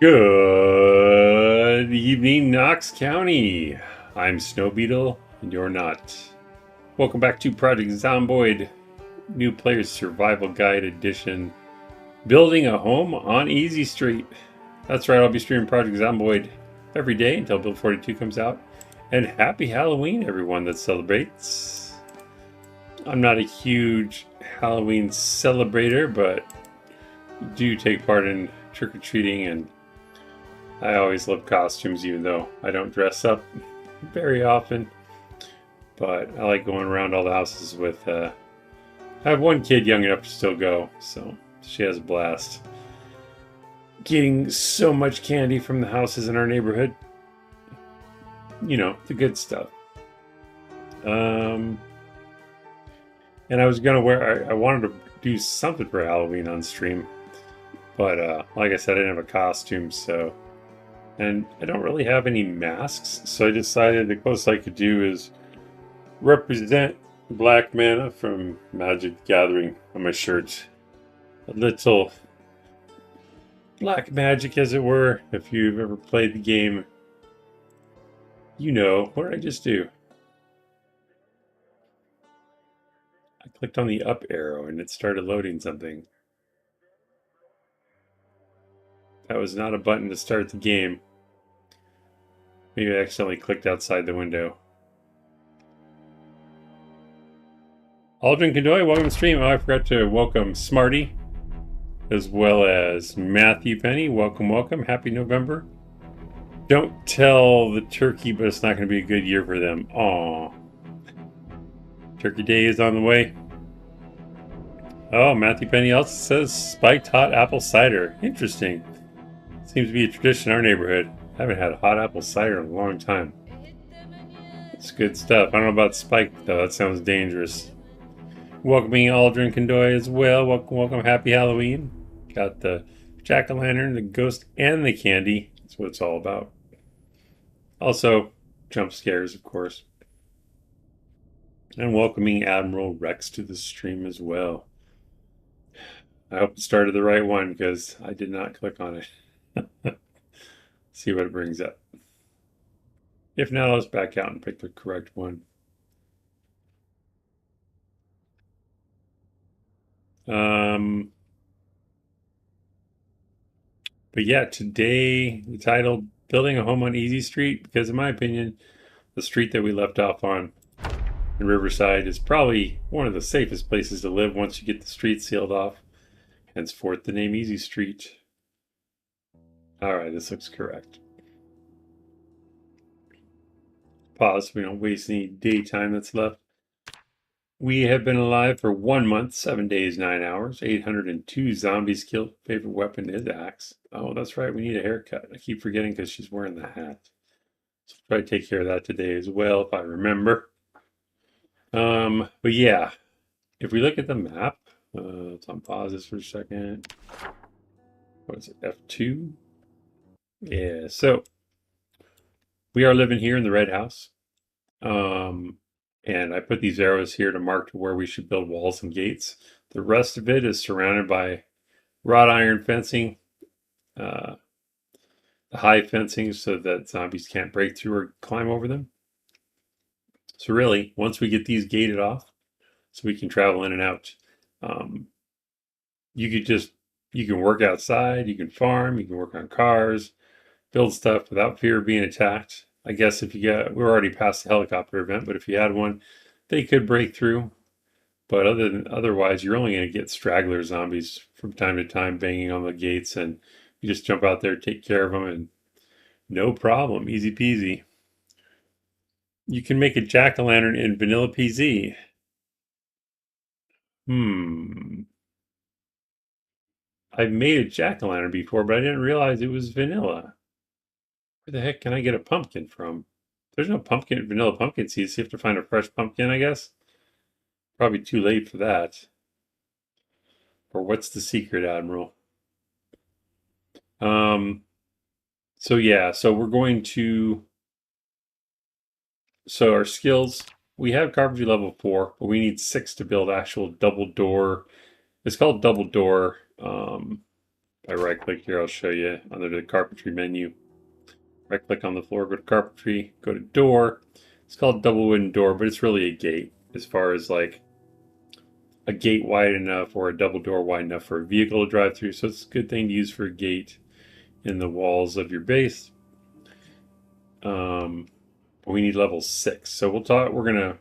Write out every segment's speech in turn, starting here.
Good evening, Knox County. I'm Snow Beetle, and you're not. Welcome back to Project Zomboid, New Player's Survival Guide Edition, Building a Home on Easy Street. That's right, I'll be streaming Project Zomboid every day until Build 42 comes out. And happy Halloween, everyone that celebrates. I'm not a huge Halloween celebrator, but do take part in trick-or-treating, and I always love costumes, even though I don't dress up very often. But I like going around all the houses with, I have one kid young enough to still go, so she has a blast. Getting so much candy from the houses in our neighborhood. You know, the good stuff. And I was gonna I wanted to do something for Halloween on stream. But, like I said, I didn't have a costume, so... And I don't really have any masks, so I decided the closest I could do is represent Black Mana from Magic the Gathering on my shirt. A little black magic, as it were. If you've ever played the game, you know. What did I just do? I clicked on the up arrow and it started loading something. That was not a button to start the game. Maybe I accidentally clicked outside the window. Aldrin Condoy, welcome to the stream. Oh, I forgot to welcome Smarty, as well as Matthew Penny. Welcome, welcome. Happy November. Don't tell the turkey, but it's not going to be a good year for them. Aw. Turkey Day is on the way. Oh, Matthew Penny also says spiked hot apple cider. Interesting. Seems to be a tradition in our neighborhood. I haven't had hot apple cider in a long time. It's good stuff. I don't know about spiked, though. That sounds dangerous. Welcoming Aldrin Condoy as well. Welcome, welcome. Happy Halloween. Got the jack-o'-lantern, the ghost, and the candy. That's what it's all about. Also, jump scares, of course. And welcoming Admiral Rex to the stream as well. I hope it started the right one, because I did not click on it. See what it brings up. If not, let's back out and pick the correct one. But yeah, today the title, Building a Home on Easy Street, because in my opinion, the street that we left off on in Riverside is probably one of the safest places to live once you get the street sealed off. Henceforth, the name Easy Street. Alright, this looks correct. Pause so we don't waste any daytime that's left. We have been alive for 1 month, 7 days, 9 hours, 802 zombies killed. Favorite weapon is axe. Oh, that's right, we need a haircut. I keep forgetting because she's wearing the hat. So I'll try to take care of that today as well, if I remember. But yeah, if we look at the map, let's unpause this for a second. What is it, F2? Yeah, so we are living here in the red house. And I put these arrows here to mark to where we should build walls and gates. The rest of it is surrounded by wrought iron fencing, the high fencing so that zombies can't break through or climb over them. So really, once we get these gated off, so we can travel in and out, you can work outside, you can farm, you can work on cars, build stuff without fear of being attacked. I guess if we're already past the helicopter event, but if you had one, they could break through. But otherwise, you're only going to get straggler zombies from time to time banging on the gates, and you just jump out there, take care of them, and no problem, easy peasy. You can make a jack-o'-lantern in vanilla PZ. I've made a jack-o'-lantern before, but I didn't realize it was vanilla. Where the heck can I get a pumpkin from? There's no vanilla pumpkin seeds. So you have to find a fresh pumpkin, I guess. Probably too late for that. Or what's the secret, Admiral? So yeah, so we're going to... So our skills, we have carpentry level 4, but we need 6 to build actual double door. It's called double door If I right click here, I'll show you under the carpentry menu. Right click on the floor, go to carpentry, go to door. It's called double wooden door, but it's really a gate as far as like a gate wide enough or a double door wide enough for a vehicle to drive through. So it's a good thing to use for a gate in the walls of your base. We need level 6. So we're gonna,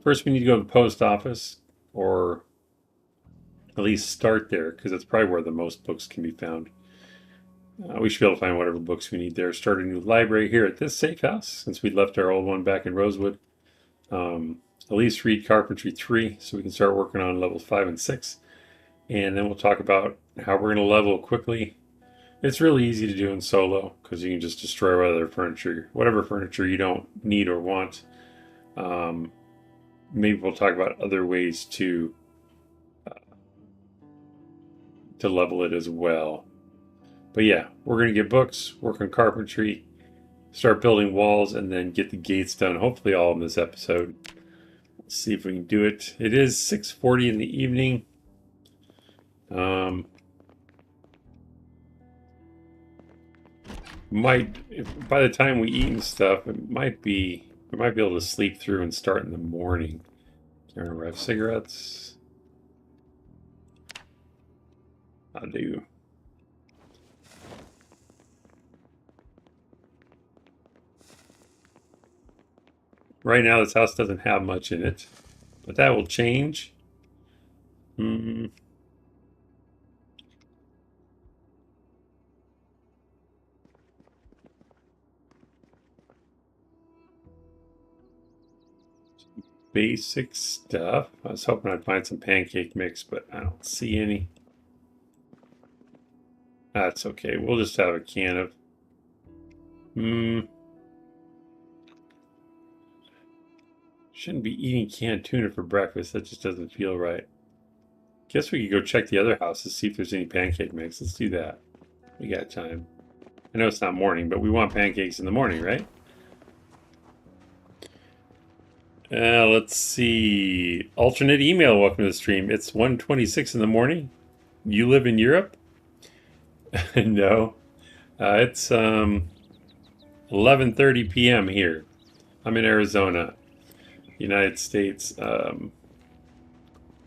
first we need to go to the post office, or at least start there, because that's probably where the most books can be found. We should be able to find whatever books we need there. Start a new library here at this safe house, since we left our old one back in Rosewood. At least read Carpentry 3, so we can start working on levels 5 and 6. And then we'll talk about how we're going to level quickly. It's really easy to do in solo, because you can just destroy whatever furniture you don't need or want. Maybe we'll talk about other ways to level it as well. But yeah, we're going to get books, work on carpentry, start building walls, and then get the gates done, hopefully all in this episode. Let's see if we can do it. It is 6:40 in the evening. By the time we eat and stuff, we might be able to sleep through and start in the morning. Can't remember. I have cigarettes. I do. Right now, this house doesn't have much in it, but that will change. Basic stuff. I was hoping I'd find some pancake mix, but I don't see any. That's okay. We'll just have a can of. Shouldn't be eating canned tuna for breakfast. That just doesn't feel right. Guess we could go check the other houses, see if there's any pancake mix. Let's do that. We got time. I know it's not morning, but we want pancakes in the morning, right? Let's see. Alternate email. Welcome to the stream. It's 1:26 in the morning. You live in Europe? No. It's 11:30 p.m. here. I'm in Arizona, United States.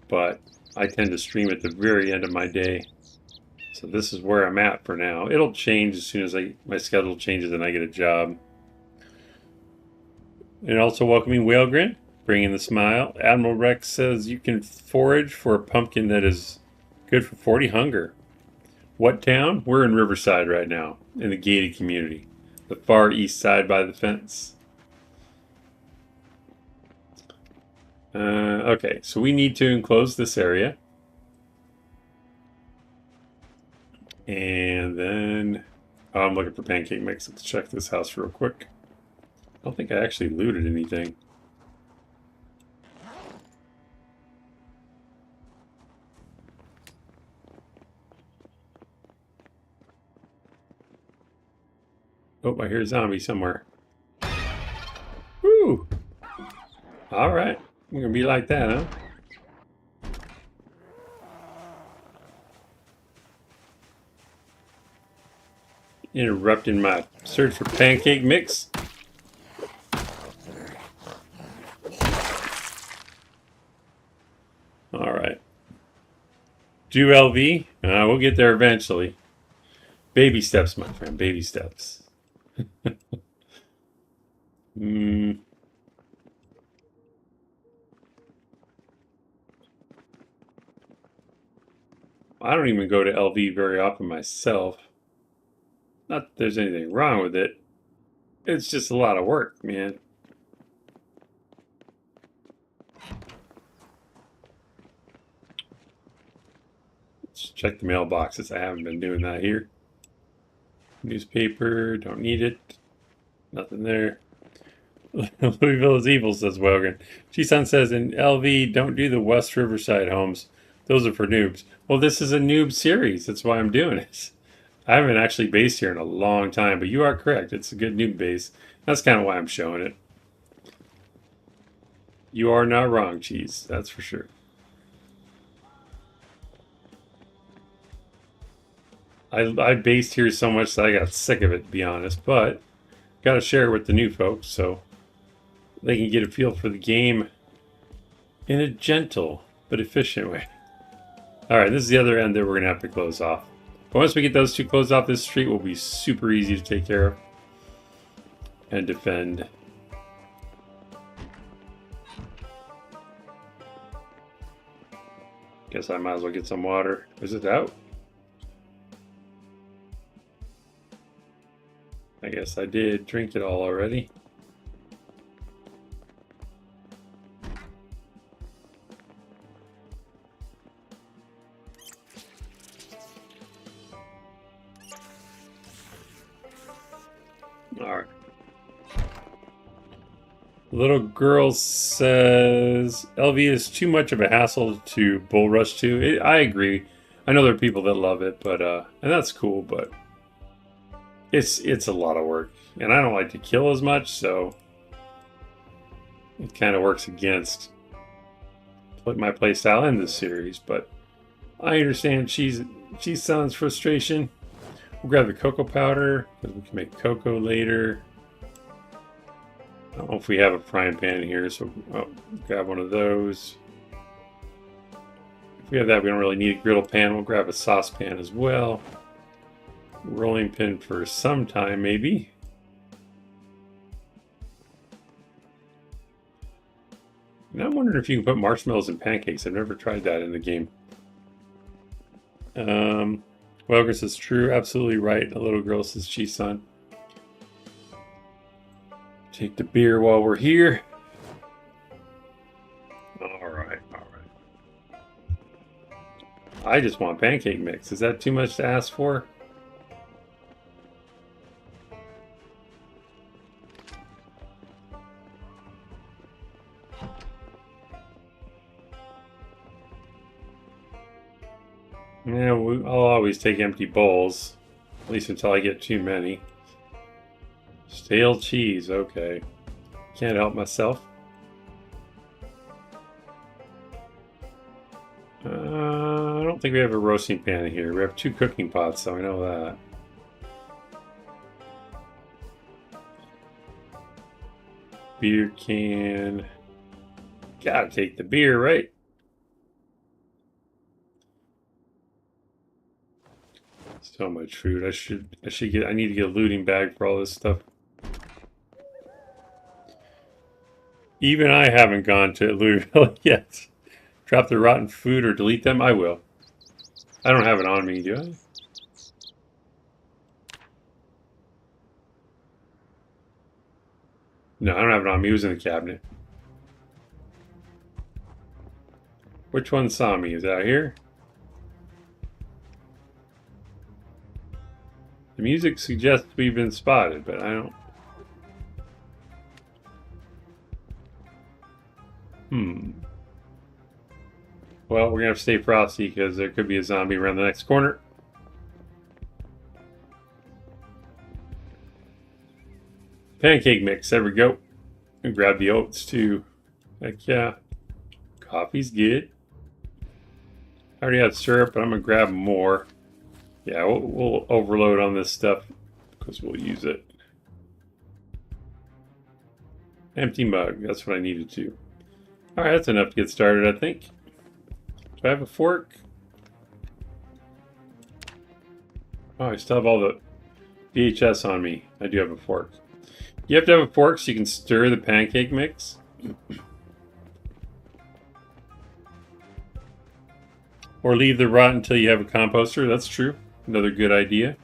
But I tend to stream at the very end of my day. So this is where I'm at for now. It'll change as soon as my schedule changes and I get a job. And also welcoming Whalegrin, bringing the smile. Admiral Rex says you can forage for a pumpkin that is good for 40 hunger. What town? We're in Riverside right now, in the gated community. The far east side by the fence. Okay, so we need to enclose this area. And then, I'm looking for pancake mix. Let's check this house real quick. I don't think I actually looted anything. Oh, I hear a zombie somewhere. Woo! Alright, we're gonna be like that, huh? Interrupting my search for pancake mix. Alright. Do LV? We'll get there eventually. Baby steps, my friend. Baby steps. I don't even go to LV very often myself. Not that there's anything wrong with it. It's just a lot of work, man. Let's check the mailboxes. I haven't been doing that here. Newspaper, don't need it. Nothing there. Louisville is evil, says Welgren. G-Sun says, in LV, don't do the West Riverside homes. Those are for noobs. Well, this is a noob series. That's why I'm doing it. I haven't actually based here in a long time, but you are correct. It's a good noob base. That's kind of why I'm showing it. You are not wrong, Cheese. That's for sure. I based here so much that I got sick of it, to be honest. But got to share it with the new folks so they can get a feel for the game in a gentle but efficient way. All right, this is the other end that we're going to have to close off. But once we get those two closed off, this street will be super easy to take care of and defend. Guess I might as well get some water. Is it out? I guess I did drink it all already. Alright. Little girl says LV is too much of a hassle to bull rush to. I agree. I know there are people that love it, but and that's cool, but it's a lot of work. And I don't like to kill as much, so it kind of works against my playstyle in this series, but I understand she's sounds frustration. We'll grab the cocoa powder because we can make cocoa later. I don't know if we have a frying pan here, so grab one of those. If we have that, we don't really need a griddle pan. We'll grab a saucepan as well. Rolling pin for some time, maybe. And I'm wondering if you can put marshmallows in pancakes. I've never tried that in the game. Welker says true, absolutely right. A little girl says she's son. Take the beer while we're here. Alright. I just want pancake mix. Is that too much to ask for? Yeah, I'll always take empty bowls. At least until I get too many. Stale cheese, okay. Can't help myself. I don't think we have a roasting pan here. We have 2 cooking pots, so I know that. Beer can. Gotta take the beer, right? So much food. I need to get a looting bag for all this stuff. Even I haven't gone to Louisville yet. Drop the rotten food or delete them? I will. I don't have it on me, do I? No, I don't have it on me. It was in the cabinet. Which one saw me? Is that here? The music suggests we've been spotted, but I don't... Well, we're going to have to stay frosty because there could be a zombie around the next corner. Pancake mix, there we go. And grab the oats too. Heck yeah. Coffee's good. I already had syrup, but I'm going to grab more. Yeah, we'll overload on this stuff because we'll use it. Empty mug, that's what I needed to. Alright, that's enough to get started, I think. Do I have a fork? Oh, I still have all the VHS on me. I do have a fork. You have to have a fork so you can stir the pancake mix. Or leave the rot until you have a composter. That's true. Another good idea.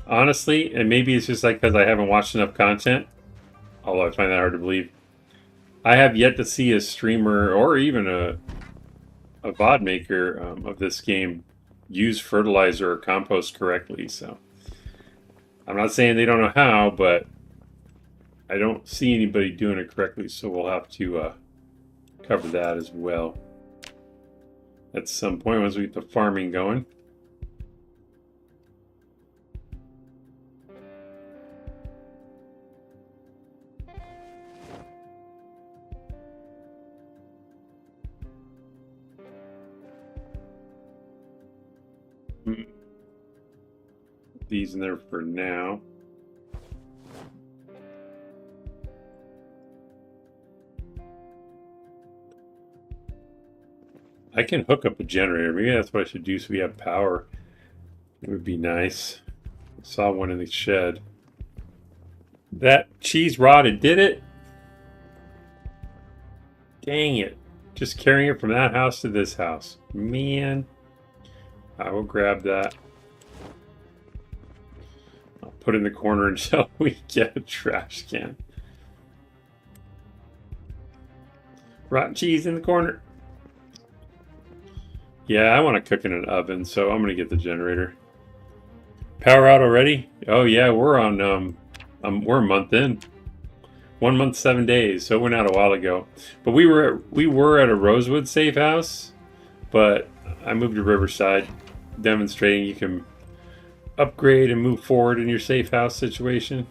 Honestly, and maybe it's just like because I haven't watched enough content, although I find that hard to believe, I have yet to see a streamer or even a VOD maker of this game use fertilizer or compost correctly. So I'm not saying they don't know how, but I don't see anybody doing it correctly, so we'll have to cover that as well at some point once we get the farming going. These in there for now. I can hook up a generator. Maybe that's what I should do so we have power. It would be nice. I saw one in the shed. That cheese rotted, did it? Dang it. Just carrying it from that house to this house. Man. I will grab that. I'll put it in the corner until we get a trash can. Rotten cheese in the corner. Yeah, I want to cook in an oven, so I'm going to get the generator. Power out already? Oh yeah, we're on, we're a month in. 1 month, 7 days, so it went out a while ago. But we were at a Rosewood safe house, but I moved to Riverside, demonstrating you can upgrade and move forward in your safe house situation.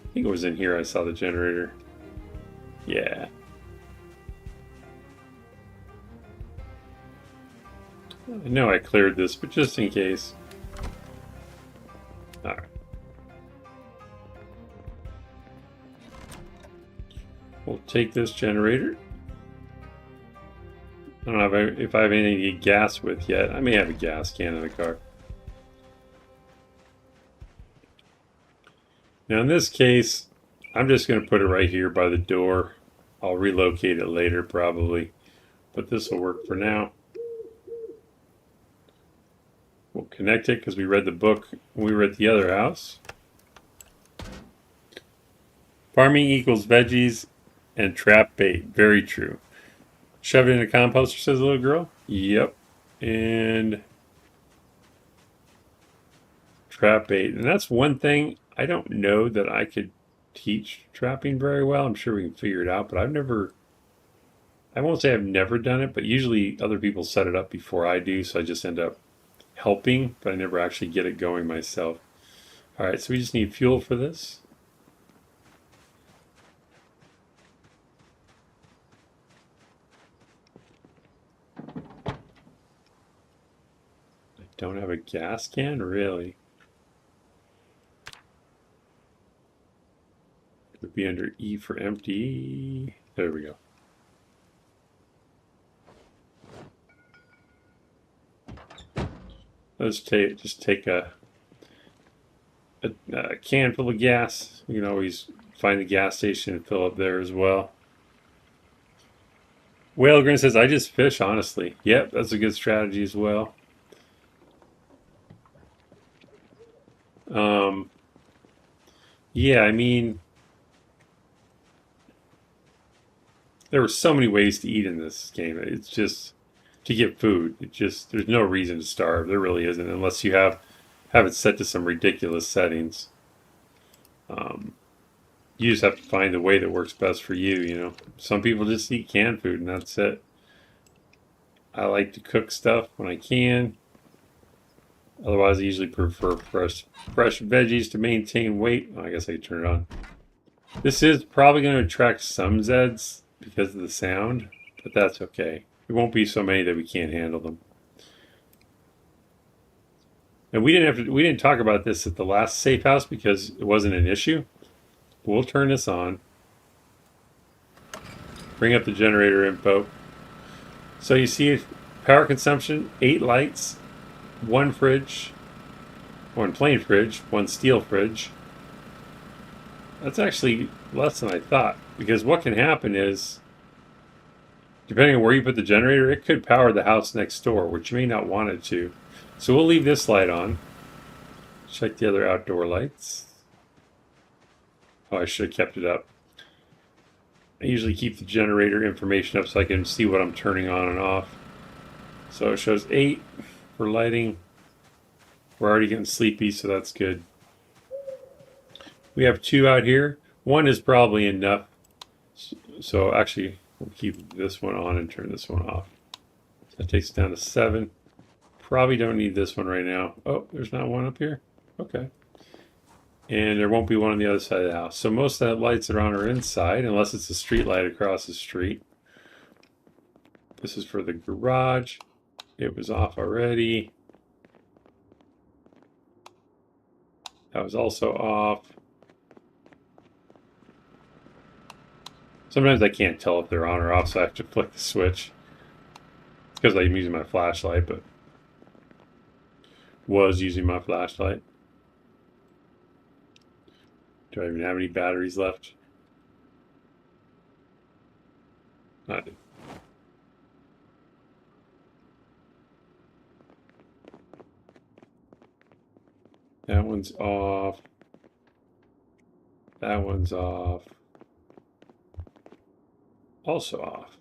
I think it was in here I saw the generator. Yeah. I know I cleared this, but just in case. Alright. We'll take this generator. I don't know if I have anything to get gas with yet. I may have a gas can in the car. Now in this case, I'm just going to put it right here by the door. I'll relocate it later probably, but this will work for now. We'll connect it because we read the book when we were at the other house. Farming equals veggies and trap bait. Very true. Shove it in a composter, says the little girl. Yep. And trap bait. And that's one thing I don't know that I could teach trapping very well. I'm sure we can figure it out, but I won't say I've never done it, but usually other people set it up before I do, so I just end up helping, but I never actually get it going myself. All right, so we just need fuel for this. I don't have a gas can, really. It would be under E for empty. There we go. Let's just take a can full of gas. You can always find the gas station and fill up there as well. Whalegrin says, I just fish, honestly. Yep, that's a good strategy as well. Yeah, I mean, there were so many ways to eat in this game. It's just to get food. There's no reason to starve. There really isn't, unless you have it set to some ridiculous settings. You just have to find the way that works best for you, you know. Some people just eat canned food and that's it. I like to cook stuff when I can. Otherwise, I usually prefer fresh veggies to maintain weight. I guess I can turn it on. This is probably going to attract some Zeds because of the sound, but that's okay. There won't be so many that we can't handle them. And we didn't talk about this at the last safe house because it wasn't an issue. We'll turn this on. Bring up the generator info. So you see power consumption, 8 lights, 1 fridge, 1 plain fridge, 1 steel fridge. That's actually less than I thought, because what can happen is, depending on where you put the generator, it could power the house next door, which you may not want it to. So we'll leave this light on. Check the other outdoor lights. Oh, I should have kept it up. I usually keep the generator information up so I can see what I'm turning on and off. So it shows 8 for lighting. We're already getting sleepy, so that's good. We have 2 out here. 1 is probably enough. So actually, we'll keep this one on and turn this one off. That takes it down to 7. Probably don't need this one right now. Oh, there's not one up here? Okay. And there won't be one on the other side of the house. So most of the lights that are on are inside, unless it's a street light across the street. This is for the garage. It was off already. That was also off. Sometimes I can't tell if they're on or off, so I have to flick the switch. It's because I'm using my flashlight, but was using my flashlight. Do I even have any batteries left? I do. That one's off. That one's off. Also off.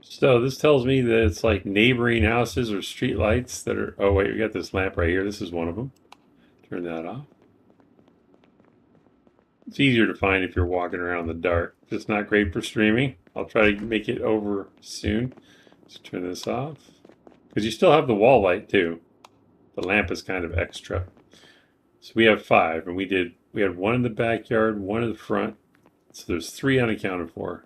So this tells me that it's like neighboring houses or street lights that are... Oh wait, we got this lamp right here. This is one of them. Turn that off. It's easier to find if you're walking around in the dark. It's not great for streaming. I'll try to make it over soon. Let's turn this off. Because you still have the wall light too. The lamp is kind of extra. So we have 5, and we had 1 in the backyard, 1 in the front. So there's 3 unaccounted for.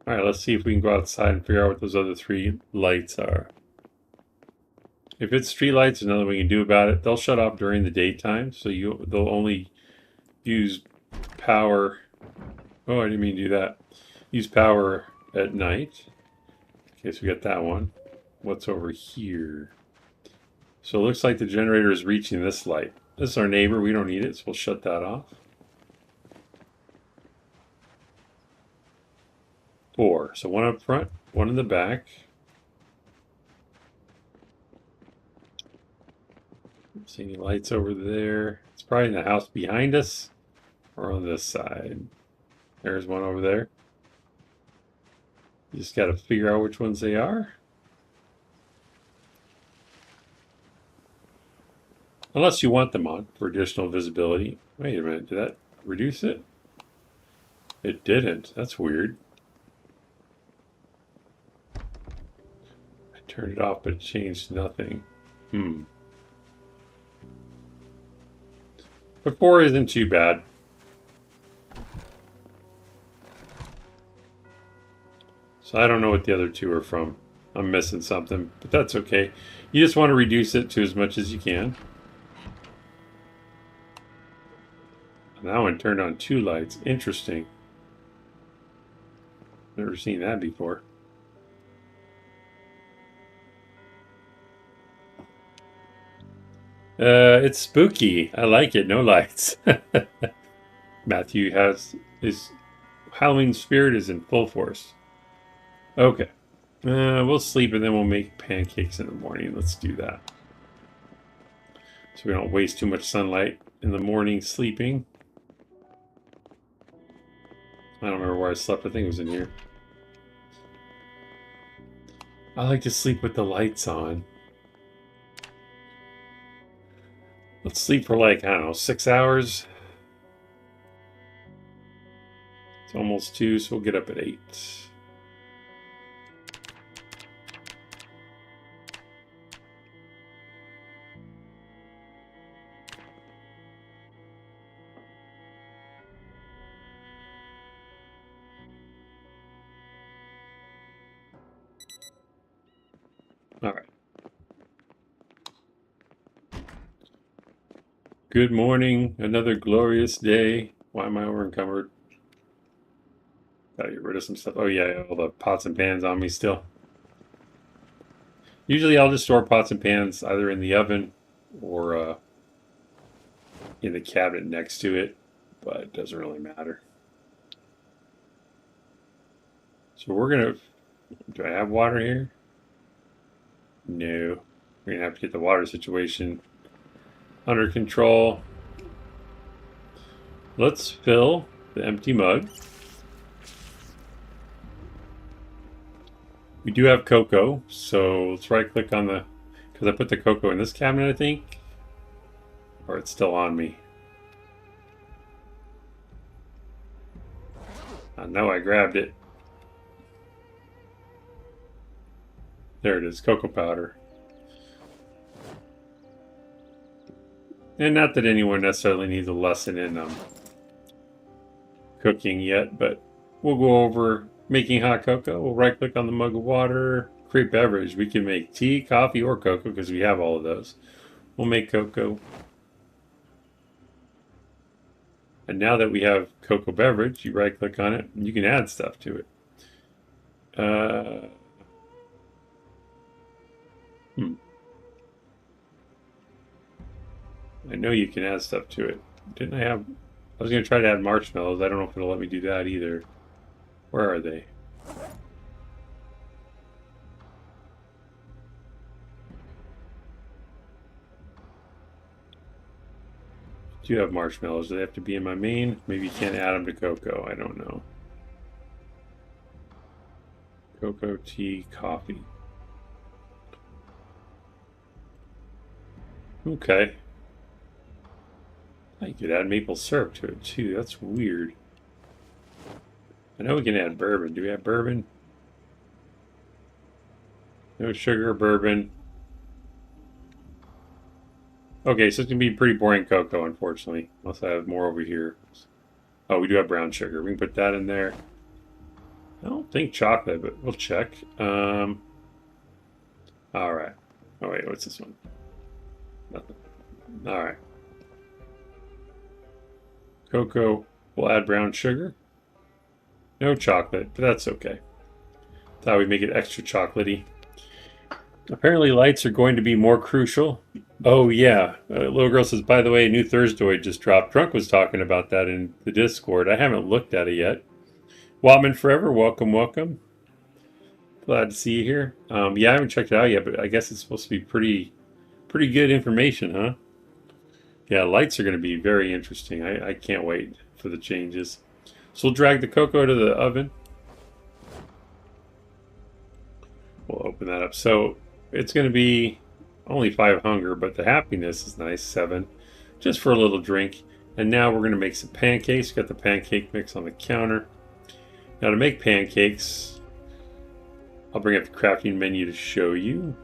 All right, let's see if we can go outside and figure out what those other 3 lights are. If it's street lights, there's nothing we can do about it. They'll shut off during the daytime, so they'll only use power. Oh, I didn't mean to do that. Use power at night. Okay, so we got that one. What's over here? So it looks like the generator is reaching this light. This is our neighbor. We don't need it, so we'll shut that off. 4. So 1 up front, 1 in the back. See any lights over there? It's probably in the house behind us or on this side. There's one over there. You just got to figure out which ones they are. Unless you want them on for additional visibility. Wait a minute, did that reduce it? It didn't. That's weird. I turned it off, but it changed nothing. But 4 isn't too bad. So I don't know what the other 2 are from. I'm missing something, but that's okay. You just want to reduce it to as much as you can. That one turned on 2 lights. Interesting. Never seen that before. It's spooky. I like it. No lights. Matthew has his Halloween spirit is in full force. Okay. We'll sleep and then we'll make pancakes in the morning. Let's do that. So we don't waste too much sunlight in the morning sleeping. I don't remember where I slept. I think it was in here. I like to sleep with the lights on. Let's sleep for like, I don't know, 6 hours. It's almost 2, so we'll get up at 8. All right. Good morning. Another glorious day. Why am I over encumbered? Gotta get rid of some stuff. Oh yeah, all the pots and pans on me still. Usually I'll just store pots and pans either in the oven or in the cabinet next to it, but it doesn't really matter. So we're gonna... Do I have water here? No. We're gonna have to get the water situation under control. Let's fill the empty mug. We do have cocoa, so let's right click on the... Because I put the cocoa in this cabinet, I think. Or it's still on me. I know I grabbed it. There it is, cocoa powder. And not that anyone necessarily needs a lesson in cooking yet, but we'll go over making hot cocoa. We'll right click on the mug of water, create beverage. We can make tea, coffee, or cocoa because we have all of those. We'll make cocoa. And now that we have cocoa beverage, you right click on it and you can add stuff to it. I know you can add stuff to it. Didn't I have... I was going to try to add marshmallows. I don't know if it'll let me do that either. Where are they? Do you have marshmallows? Do they have to be in my main? Maybe you can't add them to cocoa. I don't know. Cocoa, tea, coffee. Okay. I could add maple syrup to it too. That's weird. I know we can add bourbon. Do we have bourbon? No sugar, bourbon. Okay, so it's going to be pretty boring cocoa, unfortunately. Unless I have more over here. Oh, we do have brown sugar. We can put that in there. I don't think chocolate, but we'll check. All right. Oh, wait, what's this one? Nothing. All right. Cocoa. We'll add brown sugar. No chocolate, but that's okay. Thought we'd make it extra chocolatey. Apparently lights are going to be more crucial. Oh yeah, little girl says, by the way, a new Thursdoid just dropped. Drunk was talking about that in the Discord. I haven't looked at it yet. Watman Forever, welcome, welcome. Glad to see you here. Yeah, I haven't checked it out yet, but I guess it's supposed to be pretty good information, huh? Yeah, lights are going to be very interesting. I can't wait for the changes. So we'll drag the cocoa to the oven. We'll open that up. So it's going to be only 5 hunger, but the happiness is nice, 7. Just for a little drink. And now we're going to make some pancakes. Got the pancake mix on the counter. Now to make pancakes, I'll bring up the crafting menu to show you.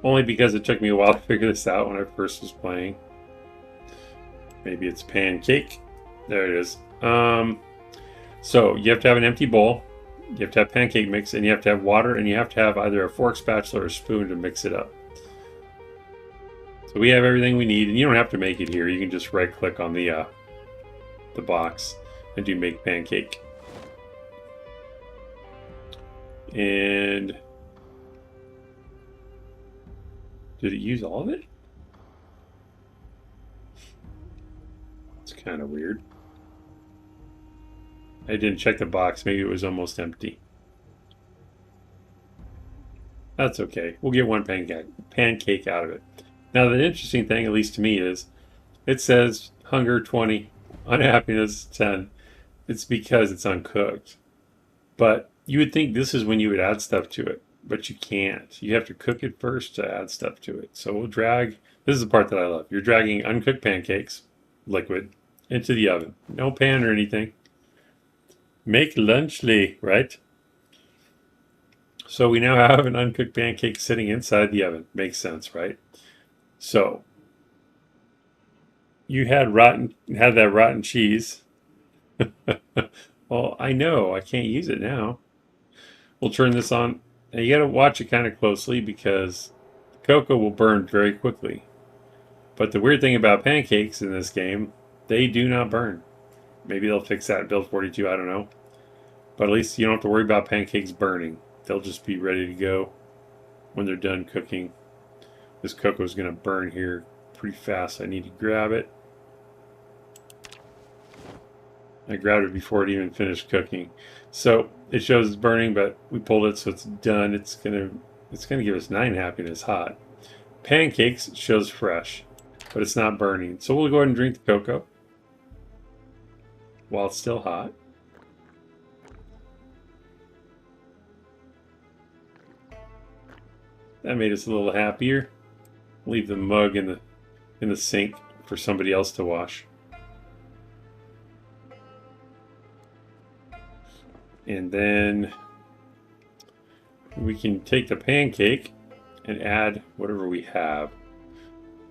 Only because it took me a while to figure this out when I first was playing. Maybe it's pancake. There it is. So you have to have an empty bowl. You have to have pancake mix, and you have to have water, and you have to have either a fork, spatula, or a spoon to mix it up. So we have everything we need, and you don't have to make it here. You can just right-click on the box and do make pancake. And did it use all of it? It's kind of weird. I didn't check the box. Maybe it was almost empty. That's okay. We'll get one pancake out of it. Now, the interesting thing, at least to me, is it says hunger 20, unhappiness 10. It's because it's uncooked. But you would think this is when you would add stuff to it, but you can't. You have to cook it first to add stuff to it. So we'll drag, this is the part that I love. You're dragging uncooked pancakes, liquid, into the oven. No pan or anything. Make lunchly, right? So we now have an uncooked pancake sitting inside the oven. Makes sense, right? So you had that rotten cheese. Well, I know I can't use it now. We'll turn this on. Now you got to watch it kind of closely because the cocoa will burn very quickly. But the weird thing about pancakes in this game, they do not burn. Maybe they'll fix that in build 42, I don't know. But at least you don't have to worry about pancakes burning. They'll just be ready to go when they're done cooking. This cocoa is going to burn here pretty fast. I need to grab it. I grabbed it before it even finished cooking. So it shows it's burning, but we pulled it, so it's done. It's gonna give us 9 happiness hot. Pancakes shows fresh, but it's not burning. So we'll go ahead and drink the cocoa while it's still hot. That made us a little happier. Leave the mug in the sink for somebody else to wash. And then we can take the pancake and add whatever we have.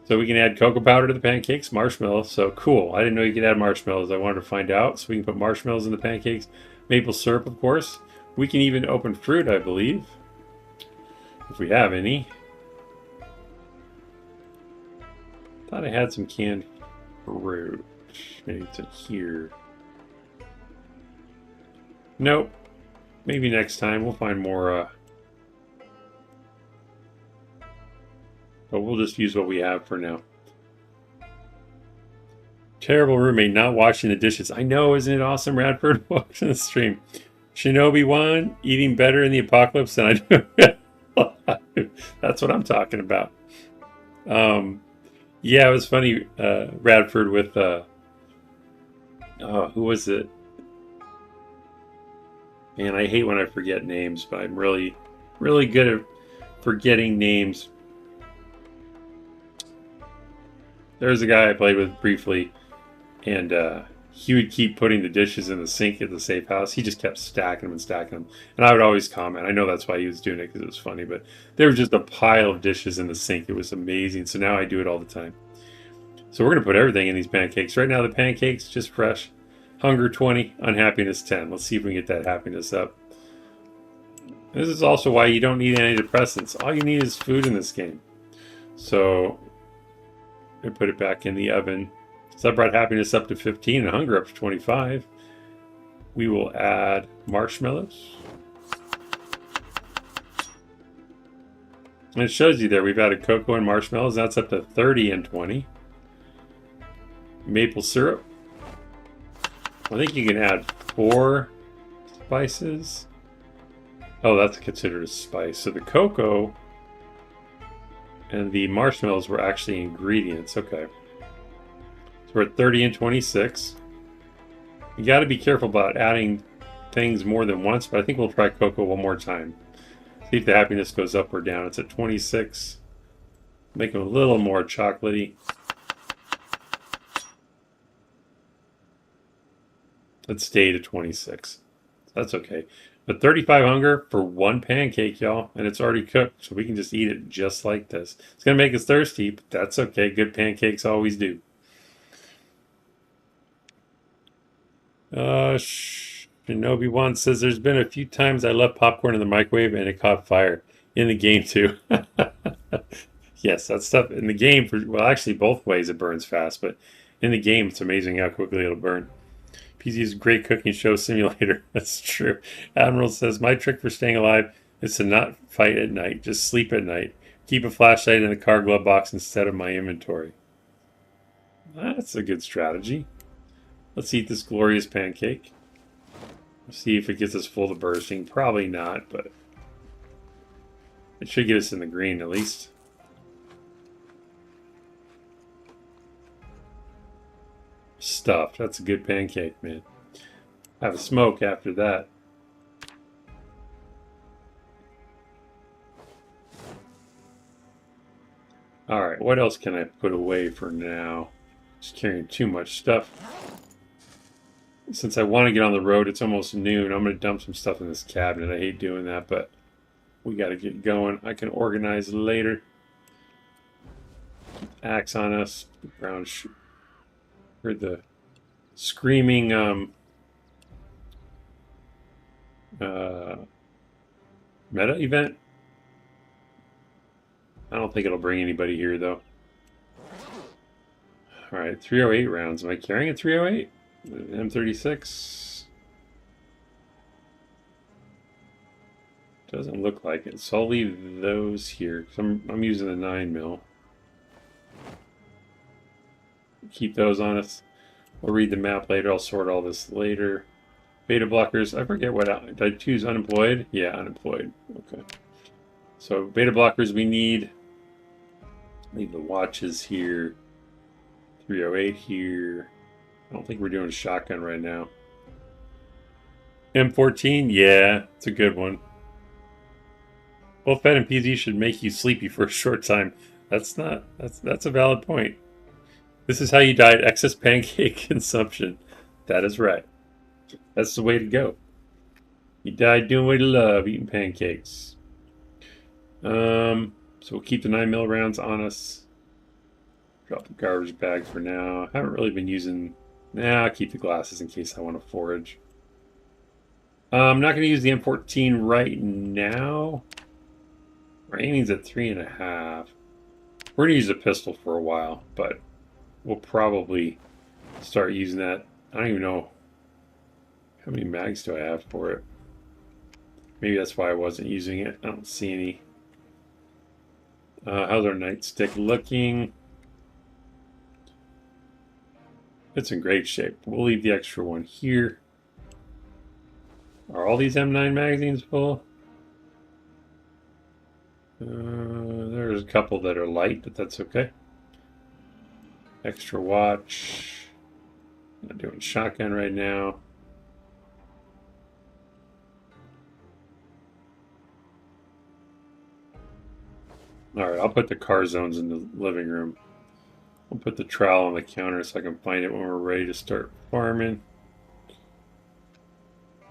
So we can add cocoa powder to the pancakes, marshmallows. So cool. I didn't know you could add marshmallows. I wanted to find out. So we can put marshmallows in the pancakes. Maple syrup, of course. We can even open fruit, I believe. If we have any. Thought I had some canned fruit. Maybe it's in here. Nope. Maybe next time we'll find more. But we'll just use what we have for now. Terrible roommate not washing the dishes. I know, isn't it awesome? Radford watching the stream. Shinobi 1, eating better in the apocalypse than I do. That's what I'm talking about. Yeah, it was funny, Radford with, who was it? Man, I hate when I forget names, but I'm really, really good at forgetting names. There's a guy I played with briefly, and he would keep putting the dishes in the sink at the safe house. He just kept stacking them and stacking them. And I would always comment. I know that's why he was doing it, because it was funny, but there was just a pile of dishes in the sink. It was amazing. So now I do it all the time. So we're going to put everything in these pancakes. Right now the pancakes, just fresh. Hunger 20, unhappiness 10. Let's see if we can get that happiness up. This is also why you don't need antidepressants. All you need is food in this game. So I put it back in the oven. So that brought happiness up to 15 and hunger up to 25. We will add marshmallows. And it shows you there we've added cocoa and marshmallows. That's up to 30 and 20. Maple syrup. I think you can add 4 spices. Oh, that's considered a spice. So the cocoa and the marshmallows were actually ingredients. Okay. So we're at 30 and 26. You got to be careful about adding things more than once, but I think we'll try cocoa one more time. See if the happiness goes up or down. It's at 26. Make it a little more chocolatey. Let's stay to 26. That's okay. But 35 hunger for one pancake, y'all. And it's already cooked, so we can just eat it just like this. It's going to make us thirsty, but that's okay. Good pancakes always do. Shinobi 1 says, there's been a few times I left popcorn in the microwave and it caught fire. In the game, too. Yes, that stuff in the game, well, actually, both ways it burns fast, but in the game, it's amazing how quickly it'll burn. PZ is a great cooking show simulator. That's true. Admiral says, my trick for staying alive is to not fight at night. Just sleep at night. Keep a flashlight in the car glove box instead of my inventory. That's a good strategy. Let's eat this glorious pancake. Let's see if it gets us full to bursting. Probably not, but it should get us in the green at least. Stuffed. That's a good pancake, man. Have a smoke after that. Alright, what else can I put away for now? Just carrying too much stuff. Since I want to get on the road, it's almost noon. I'm going to dump some stuff in this cabinet. I hate doing that, but we got to get going. I can organize later. Axe on us. Brown shoe. Heard the screaming meta event. I don't think it'll bring anybody here though. Alright, 308 rounds. Am I carrying a 308? M36? Doesn't look like it. So I'll leave those here. I'm using the 9mm. Keep those on us. We'll read the map later. I'll sort all this later. Beta blockers. I forget what. Did I choose unemployed? Yeah, unemployed. Okay. So beta blockers we need. Leave the watches here. 308 here. I don't think we're doing a shotgun right now. M14. Yeah, it's a good one. Both Fed and PZ should make you sleepy for a short time. That's a valid point. This is how you die at excess pancake consumption. That is right. That's the way to go. You die doing what you love, eating pancakes. So So we'll keep the 9mm rounds on us. Drop the garbage bag for now. Haven't really been using... Nah, I'll keep the glasses in case I want to forage. I'm not going to use the M14 right now. Our aiming's at 3.5. We're going to use a pistol for a while, but we'll probably start using that. I don't even know how many mags do I have for it. Maybe that's why I wasn't using it. I don't see any. How's our nightstick looking? It's in great shape. We'll leave the extra one here. Are all these M9 magazines full? There's a couple that are light, but that's okay. Extra watch. Not doing shotgun right now. Alright, I'll put the car zones in the living room. I'll put the trowel on the counter so I can find it when we're ready to start farming.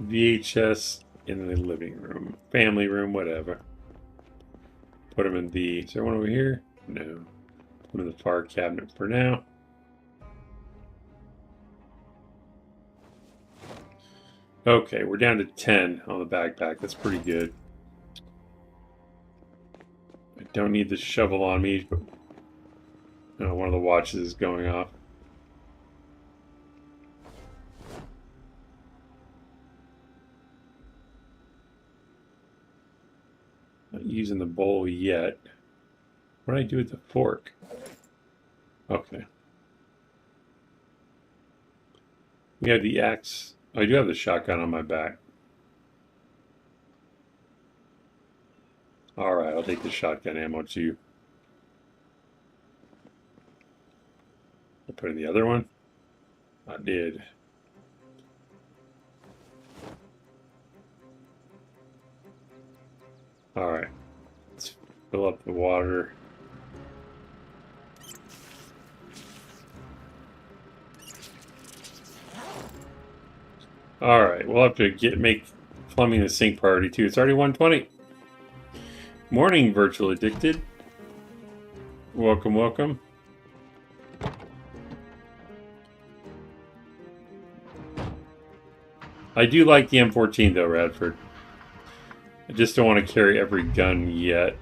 VHS in the living room. Family room, whatever. Put them in the... Is there one over here? No. Put them in the far cabinet for now. Okay, we're down to 10 on the backpack. That's pretty good. I don't need the shovel on me, but one of the watches is going off. Not using the bowl yet. What do I do with the fork? Okay. We have the axe. Oh, I do have the shotgun on my back. Alright, I'll take the shotgun ammo too. I'll put in the other one. I did. Alright. Let's fill up the water. Alright, we'll have to make plumbing the sink priority too. It's already 1:20. Morning, Virtual Addicted. Welcome, welcome. I do like the M14 though, Radford. I just don't want to carry every gun yet.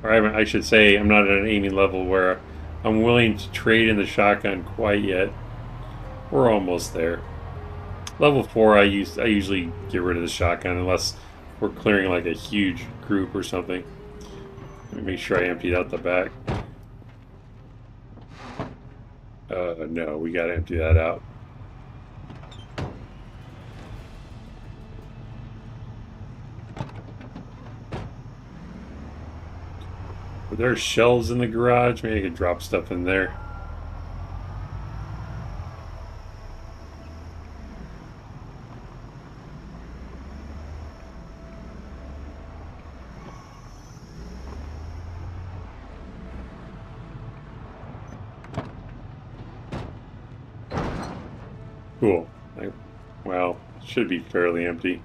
Or I should say, I'm not at an aiming level where I'm willing to trade in the shotgun quite yet. We're almost there. Level 4, I usually get rid of the shotgun unless we're clearing like a huge group or something. Let me make sure I emptied out the back. No, we gotta empty that out. Were there shelves in the garage? Maybe I could drop stuff in there. Cool. Well, should be fairly empty.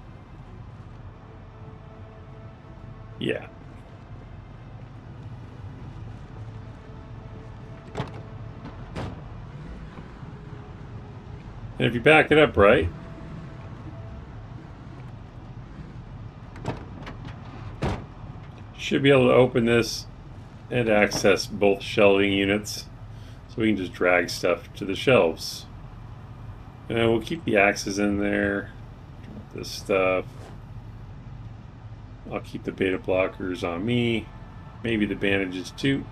Yeah. And if you back it up right, you should be able to open this and access both shelving units. So we can just drag stuff to the shelves. And we'll keep the axes in there. This stuff. I'll keep the beta blockers on me. Maybe the bandages too.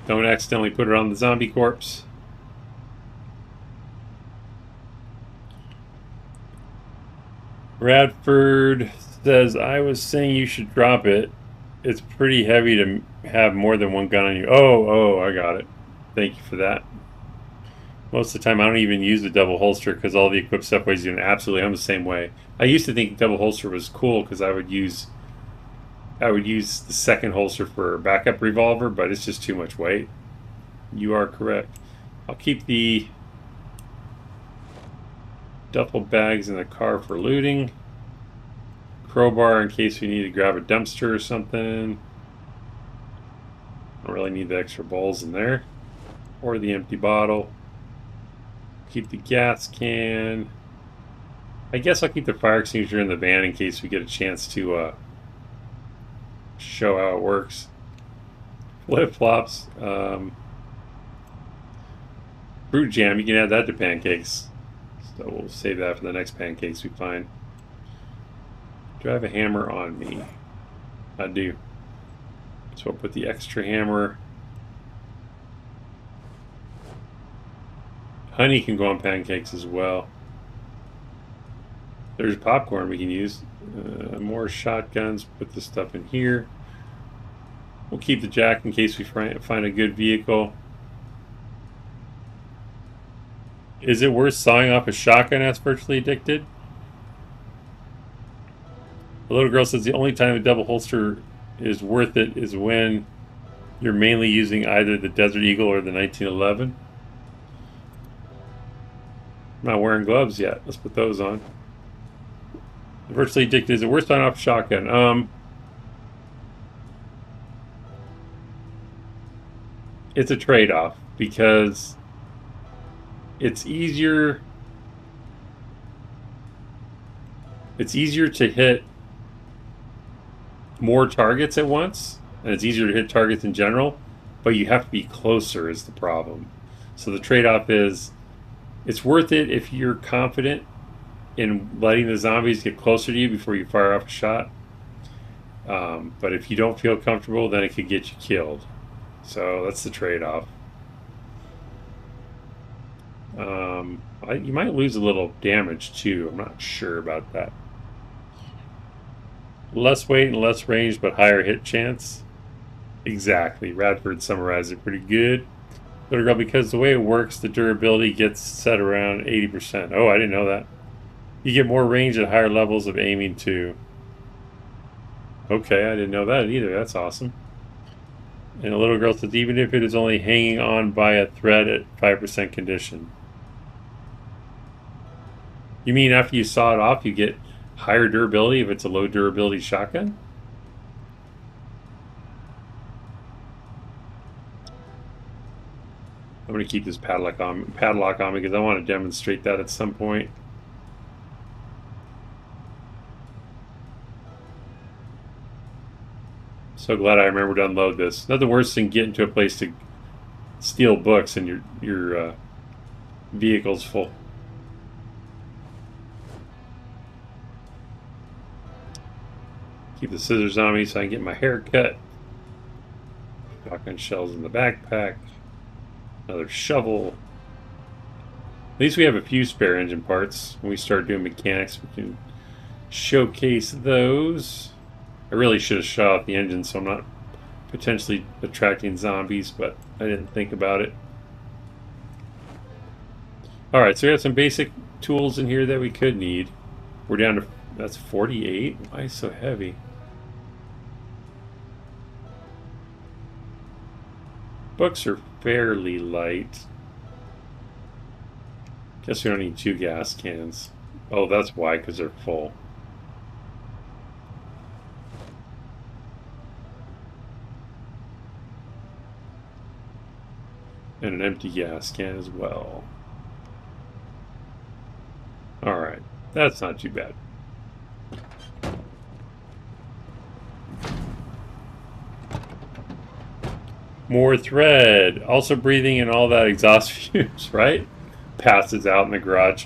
Don't accidentally put it on the zombie corpse. Radford says, I was saying you should drop it. It's pretty heavy to have more than one gun on you. Oh, I got it. Thank you for that. Most of the time I don't even use the double holster because all the equipped stuff weighs you. Absolutely, I'm the same way. I used to think double holster was cool because I would use the second holster for a backup revolver, but it's just too much weight. You are correct. I'll keep the Duffel bags in the car for looting. Crowbar in case we need to grab a dumpster or something. Don't really need the extra balls in there. Or the empty bottle. Keep the gas can. I guess I'll keep the fire extinguisher in the van in case we get a chance to show how it works. Flip-flops. Fruit jam, you can add that to pancakes. So we'll save that for the next pancakes we find. Do I have a hammer on me? I do. So I'll put the extra hammer. Honey can go on pancakes as well. There's popcorn we can use. More shotguns. Put this stuff in here. We'll keep the jack in case we find a good vehicle. Is it worth sawing off a shotgun? Asked Virtually Addicted. The little girl says the only time a double holster is worth it is when you're mainly using either the Desert Eagle or the 1911. I'm not wearing gloves yet. Let's put those on. Virtually Addicted. Is it worth sawing off a shotgun? It's a trade-off because it's easier to hit more targets at once, and it's easier to hit targets in general, but you have to be closer is the problem. So the trade-off is it's worth it if you're confident in letting the zombies get closer to you before you fire off a shot. But if you don't feel comfortable, then it could get you killed. So that's the trade-off. You might lose a little damage too. I'm not sure about that. Less weight and less range, but higher hit chance. Exactly. Radford summarized it pretty good. Little girl, because the way it works, the durability gets set around 80%. Oh, I didn't know that. You get more range at higher levels of aiming too. Okay, I didn't know that either. That's awesome. And the little girl says, even if it is only hanging on by a thread at 5% condition. You mean after you saw it off, you get higher durability if it's a low durability shotgun? I'm going to keep this padlock on me because I want to demonstrate that at some point. So glad I remembered to unload this. Nothing worse than getting to a place to steal books and your vehicle's full. Keep the scissors on me so I can get my hair cut. Shotgun shells in the backpack. Another shovel. At least we have a few spare engine parts. When we start doing mechanics, we can showcase those. I really should have shot off the engine so I'm not potentially attracting zombies, but I didn't think about it. Alright, so we have some basic tools in here that we could need. We're down to, that's 48? Why so heavy? Books are fairly light. Guess we don't need 2 gas cans. Oh, that's why, because they're full. And an empty gas can as well. Alright, that's not too bad. More thread. Also breathing in all that exhaust fumes, right? Passes out in the garage.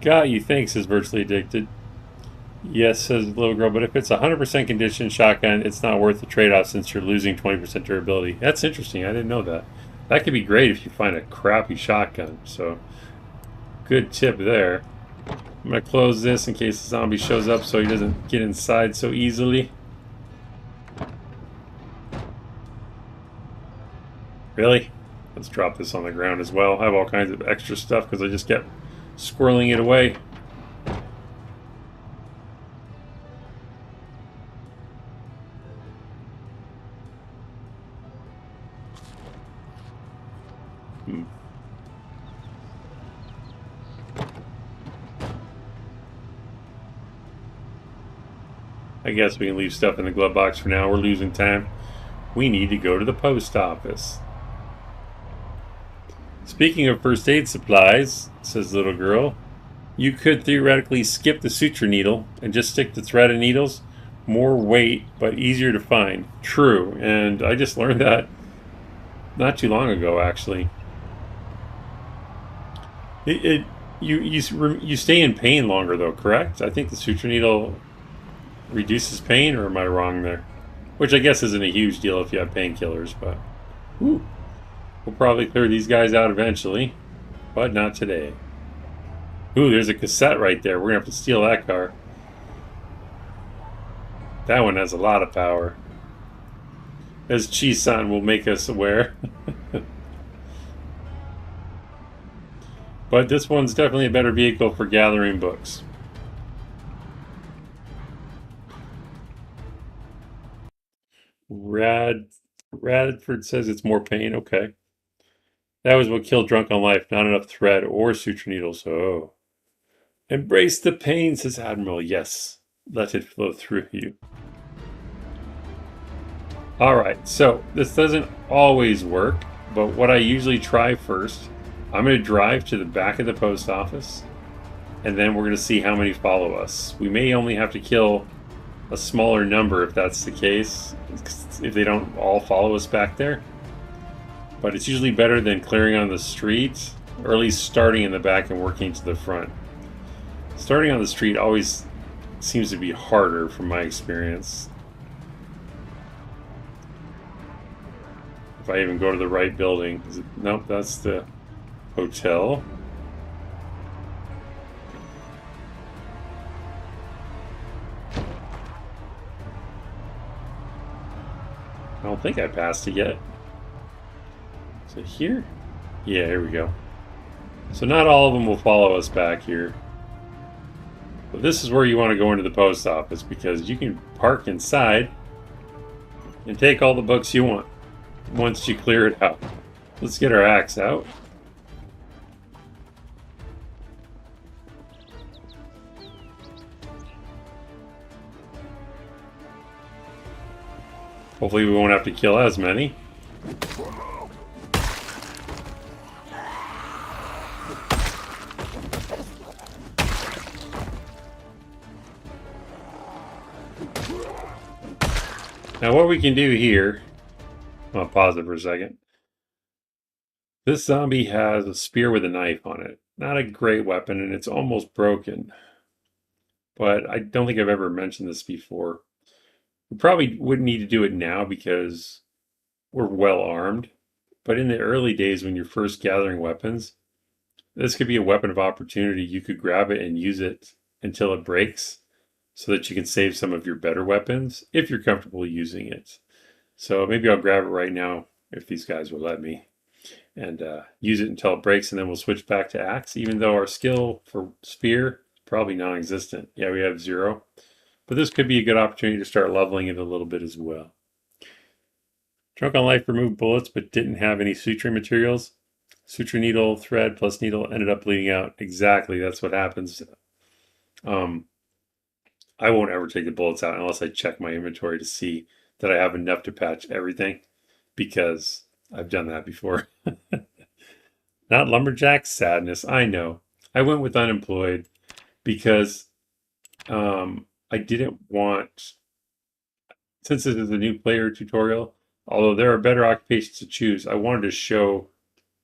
Got you, thanks, says Virtually Addicted. Yes, says the little girl, but if it's 100% conditioned shotgun, it's not worth the trade-off since you're losing 20% durability. That's interesting. I didn't know that. That could be great if you find a crappy shotgun. So, good tip there. I'm going to close this in case the zombie shows up so he doesn't get inside so easily. Really? Let's drop this on the ground as well. I have all kinds of extra stuff because I just kept squirreling it away. I guess we can leave stuff in the glove box for now. We're losing time. We need to go to the post office. Speaking of first aid supplies, says the little girl, you could theoretically skip the suture needle and just stick the thread and needles. More weight, but easier to find. True, and I just learned that not too long ago, actually. You stay in pain longer, though, correct? I think the suture needle reduces pain, or am I wrong there? Which I guess isn't a huge deal if you have painkillers, but we'll probably clear these guys out eventually, but not today. Ooh, there's a cassette right there. We're gonna have to steal that car. That one has a lot of power, as Chi-san will make us aware. But this one's definitely a better vehicle for gathering books. Radford says it's more pain. Okay. That was what killed Drunk on Life. Not enough thread or suture needles. Oh. Embrace the pain, says Admiral. Yes. Let it flow through you. Alright, so this doesn't always work, but what I usually try first, I'm going to drive to the back of the post office, and then we're going to see how many follow us. We may only have to kill a smaller number if that's the case, if they don't all follow us back there. But it's usually better than clearing on the street, or at least starting in the back and working to the front. Starting on the street always seems to be harder from my experience. If I even go to the right building. Nope, that's the hotel. I don't think I passed it yet. Is it here? Yeah, here we go. So not all of them will follow us back here. But this is where you want to go into the post office, because you can park inside and take all the books you want once you clear it out. Let's get our axe out. Hopefully we won't have to kill as many. Now what we can do here, I'll pause it for a second. This zombie has a spear with a knife on it. Not a great weapon, and it's almost broken. But I don't think I've ever mentioned this before. We probably wouldn't need to do it now because we're well armed. But in the early days when you're first gathering weapons, this could be a weapon of opportunity. You could grab it and use it until it breaks, so that you can save some of your better weapons if you're comfortable using it. So maybe I'll grab it right now if these guys will let me, and use it until it breaks, and then we'll switch back to axe, even though our skill for spear is probably non-existent. Yeah, we have 0. But this could be a good opportunity to start leveling it a little bit as well. Drunk on Life removed bullets but didn't have any suturing materials. Suture needle, thread plus needle ended up bleeding out. Exactly, that's what happens. I won't ever take the bullets out unless I check my inventory to see that I have enough to patch everything, because I've done that before. Not lumberjack sadness, I know. I went with unemployed because I didn't want, since this is a new player tutorial, although there are better occupations to choose, I wanted to show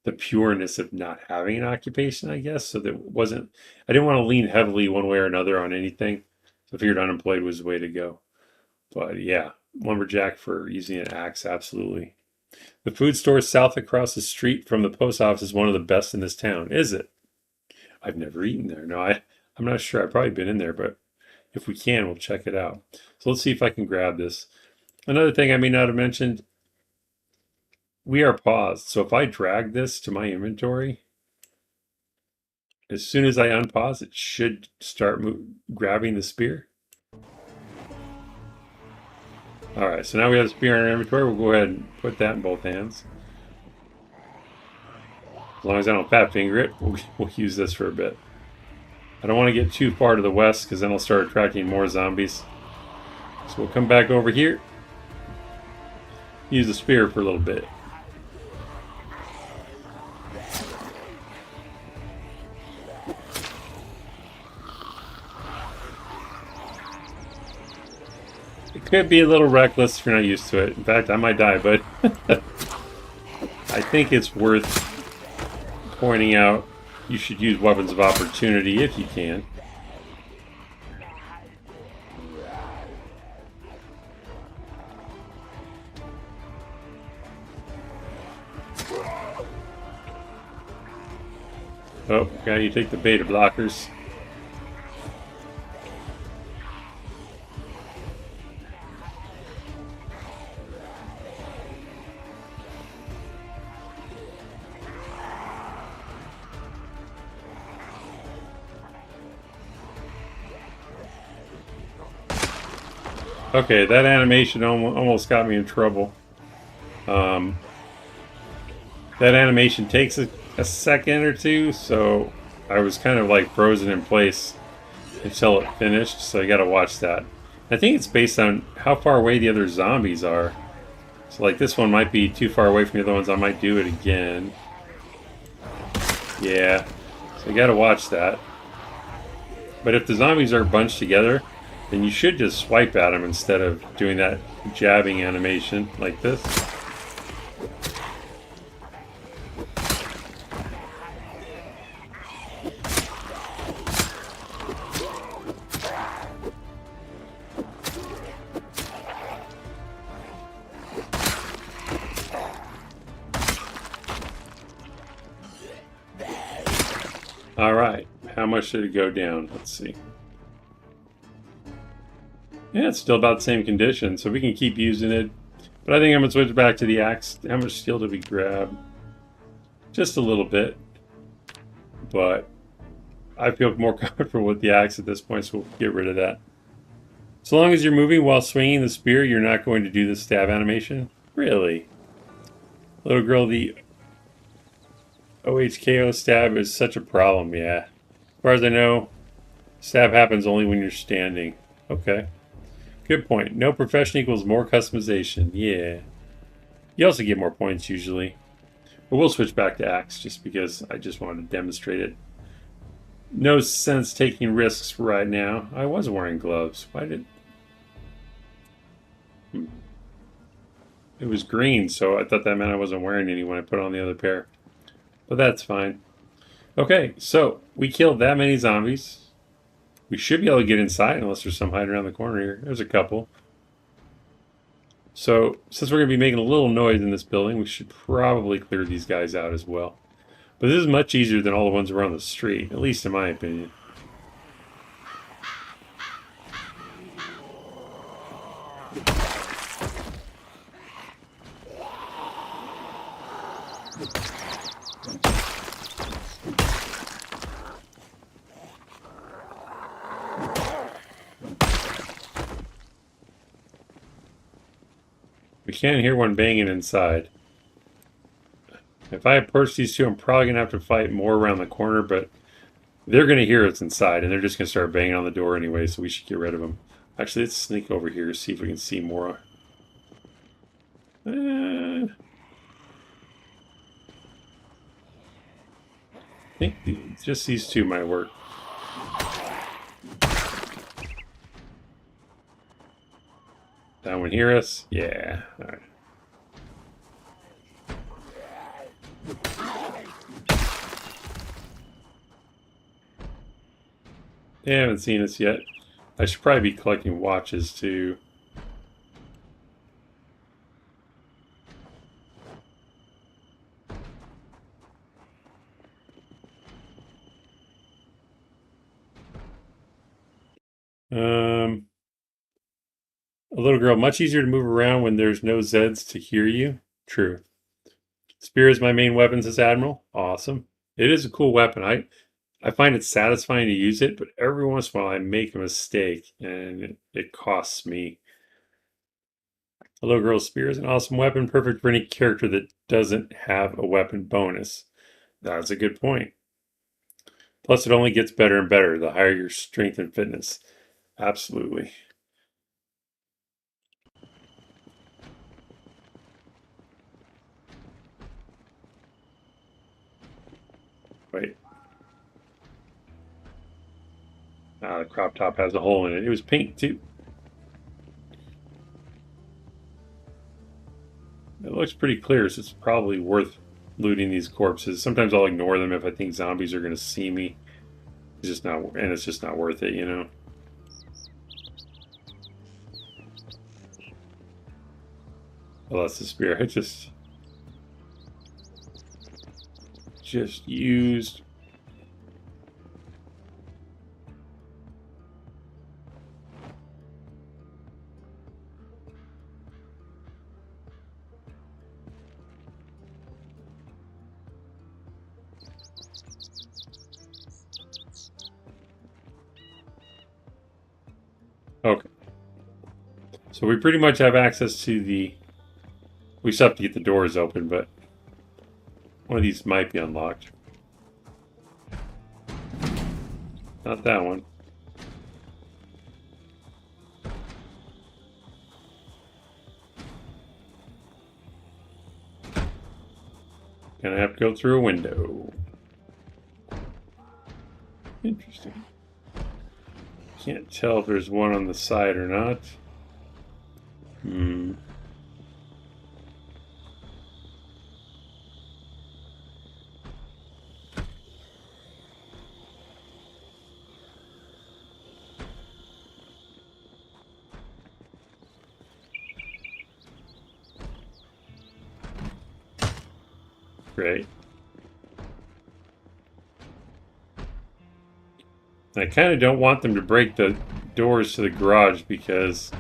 the pureness of not having an occupation, I guess, so that it wasn't, I didn't want to lean heavily one way or another on anything. So I figured unemployed was the way to go. But yeah, lumberjack for using an axe, absolutely. The food store south across the street from the post office is one of the best in this town. Is it? I've never eaten there. No, I'm not sure. I've probably been in there, but if we can, we'll check it out. So let's see if I can grab this. Another thing I may not have mentioned, we are paused. So if I drag this to my inventory, as soon as I unpause, it should start grabbing the spear. Alright, so now we have the spear in our inventory. We'll go ahead and put that in both hands. As long as I don't fat finger it, we'll use this for a bit. I don't want to get too far to the west, because then I'll start attracting more zombies. So we'll come back over here. Use the spear for a little bit. It could be a little reckless if you're not used to it. In fact, I might die, but I think it's worth pointing out you should use weapons of opportunity if you can. Oh, okay, you take the beta blockers. Okay, that animation almost got me in trouble. That animation takes a second or two, so I was kind of like frozen in place until it finished, so I gotta watch that. I think it's based on how far away the other zombies are. So like this one might be too far away from the other ones, I might do it again. Yeah, so I gotta watch that. But if the zombies are bunched together, then you should just swipe at them instead of doing that jabbing animation like this. Alright, how much did it go down? Let's see. Yeah, it's still about the same condition, so we can keep using it. But I think I'm going to switch back to the axe. How much steel did we grab? Just a little bit. But I feel more comfortable with the axe at this point, so we'll get rid of that. So long as you're moving while swinging the spear, you're not going to do the stab animation? Really? Little girl, the OHKO stab is such a problem, yeah. As far as I know, stab happens only when you're standing. Okay. Good point. No profession equals more customization. Yeah. You also get more points usually. But we'll switch back to axe just because I just wanted to demonstrate it. No sense taking risks right now. I was wearing gloves. Why did... It was green, so I thought that meant I wasn't wearing any when I put on the other pair. But that's fine. Okay, so we killed that many zombies. We should be able to get inside unless there's some hiding around the corner here. There's a couple. So, since we're going to be making a little noise in this building, we should probably clear these guys out as well. But this is much easier than all the ones around the street, at least in my opinion. We can't hear one banging inside. If I approach these two, I'm probably going to have to fight more around the corner, but they're going to hear us inside, and they're just going to start banging on the door anyway, so we should get rid of them. Actually, let's sneak over here, see if we can see more. I think just these two might work. That one hear us? Yeah. All right. They haven't seen us yet. I should probably be collecting watches too. A little girl, much easier to move around when there's no Zeds to hear you. True. Spear is my main weapon, says Admiral. Awesome. It is a cool weapon. I find it satisfying to use it, but every once in a while I make a mistake and it costs me. A little girl's spear is an awesome weapon, perfect for any character that doesn't have a weapon bonus. That's a good point. Plus, it only gets better and better the higher your strength and fitness. Absolutely. Wait. Ah, the crop top has a hole in it. It was pink too. It looks pretty clear, so it's probably worth looting these corpses. Sometimes I'll ignore them if I think zombies are going to see me. It's just not, and it's just not worth it, you know. Well, that's the spear. I just used. Okay. So we pretty much have access to the. We still have to get the doors open, but one of these might be unlocked. Not that one. Gonna have to go through a window. Interesting. Can't tell if there's one on the side or not. Hmm. Great. I kind of don't want them to break the doors to the garage because...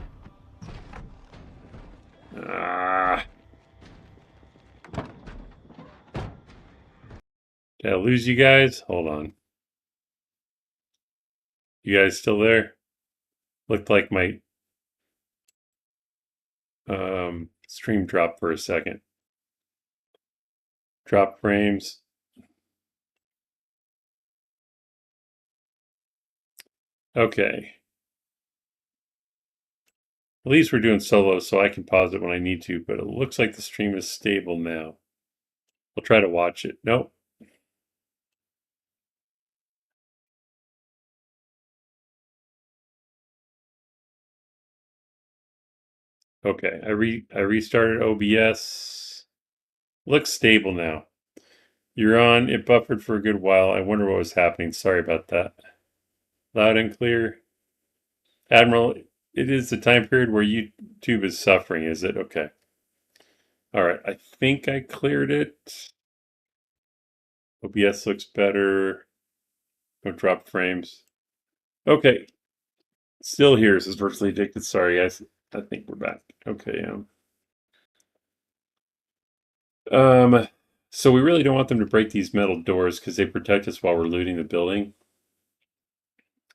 Did I lose you guys? Hold on. You guys still there? Looked like my stream dropped for a second. Drop frames. Okay. At least we're doing solo, so I can pause it when I need to, but it looks like the stream is stable now. I'll try to watch it. Nope. Okay, I restarted OBS. Looks stable now. You're on. It buffered for a good while. I wonder what was happening. Sorry about that. Loud and clear. Admiral, it is the time period where YouTube is suffering, is it? Okay. All right, I think I cleared it. OBS looks better. Don't drop frames. Okay. Still here, says Virtually Addicted. Sorry, guys. I think we're back. Okay, so we really don't want them to break these metal doors because they protect us while we're looting the building.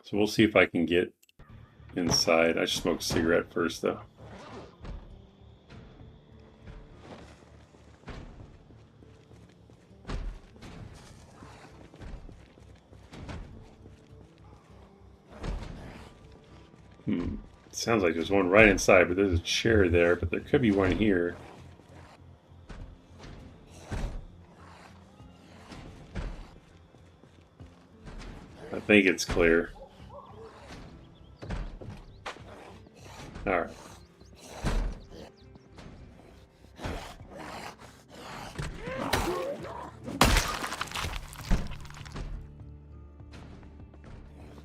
So we'll see if I can get inside. I should smoke a cigarette first, though. Sounds like there's one right inside, but there's a chair there, but there could be one here. I think it's clear. All right.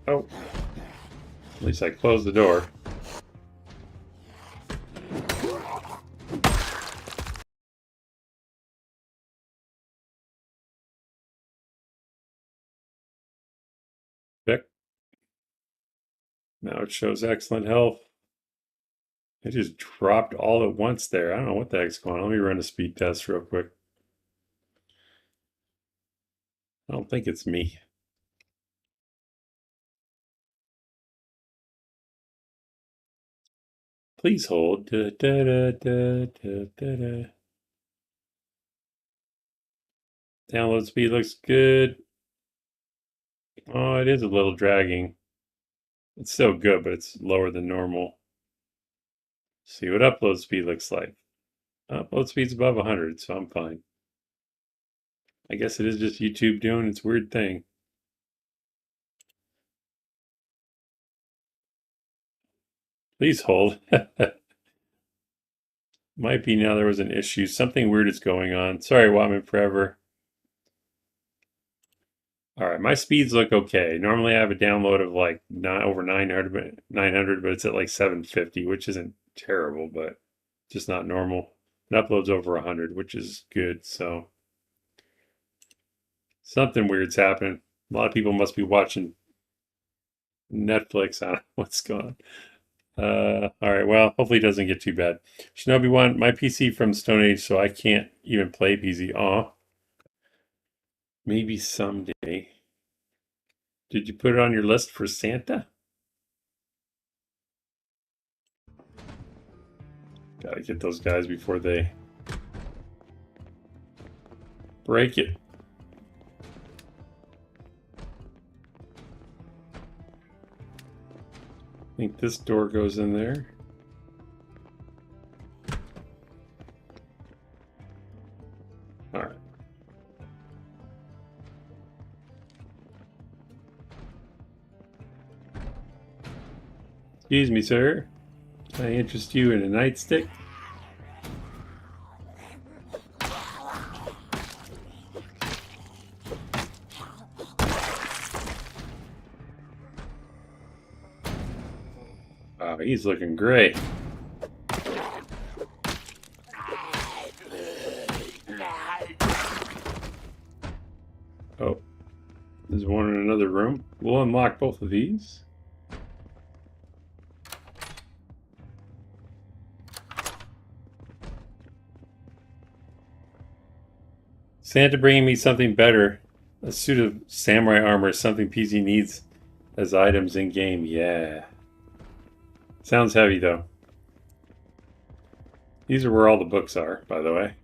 Oh. At least I closed the door. Check. Now it shows excellent health. It just dropped all at once there. I don't know what the heck's going on. Let me run a speed test real quick. I don't think it's me. Please hold. Da, da, da, da, da, da, da. Download speed looks good. Oh, it is a little dragging. It's still good, but it's lower than normal. See what upload speed looks like. Upload speed's above 100, so I'm fine. I guess it is just YouTube doing its weird thing. Please hold. Might be now there was an issue. Something weird is going on. Sorry, Watman Forever. All right, my speeds look okay. Normally I have a download of like over 900, but it's at like 750, which isn't terrible, but just not normal. And uploads over 100, which is good. So something weird's happening. A lot of people must be watching Netflix. I don't know what's going on. All right, well, hopefully it doesn't get too bad. Shinobi 1, my PC from Stone Age, so I can't even play PC. Aw. Maybe someday. Did you put it on your list for Santa? Gotta get those guys before they break it. I think this door goes in there. All right. Excuse me, sir. Can I interest you in a nightstick? Wow, he's looking great. Oh, there's one in another room. We'll unlock both of these. Santa bringing me something better. A suit of samurai armor is something PZ needs as items in game. Yeah. Sounds heavy though. These are where all the books are, by the way.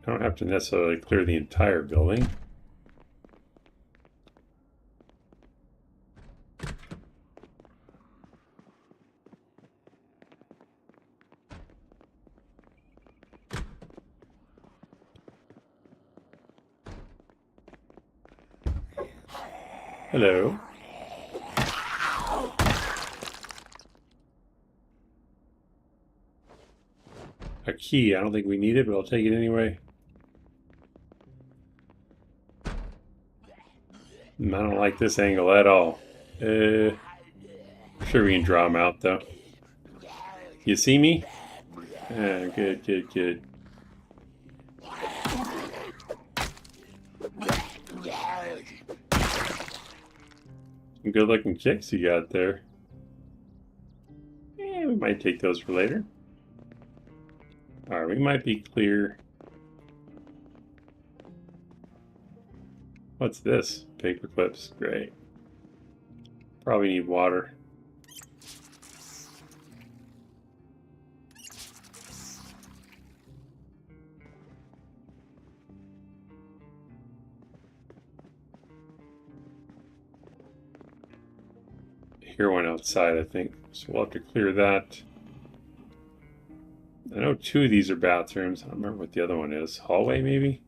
I don't have to necessarily clear the entire building. Hello. A key. I don't think we need it, but I'll take it anyway. I don't like this angle at all. I'm sure we can draw them out, though. You see me? Good, good, good. Some good-looking chicks you got there. We might take those for later. Alright, we might be clear. What's this? Paper clips. Great. Probably need water. Hear one outside, I think. So we'll have to clear that. I know 2 of these are bathrooms. I don't remember what the other one is. Hallway, maybe?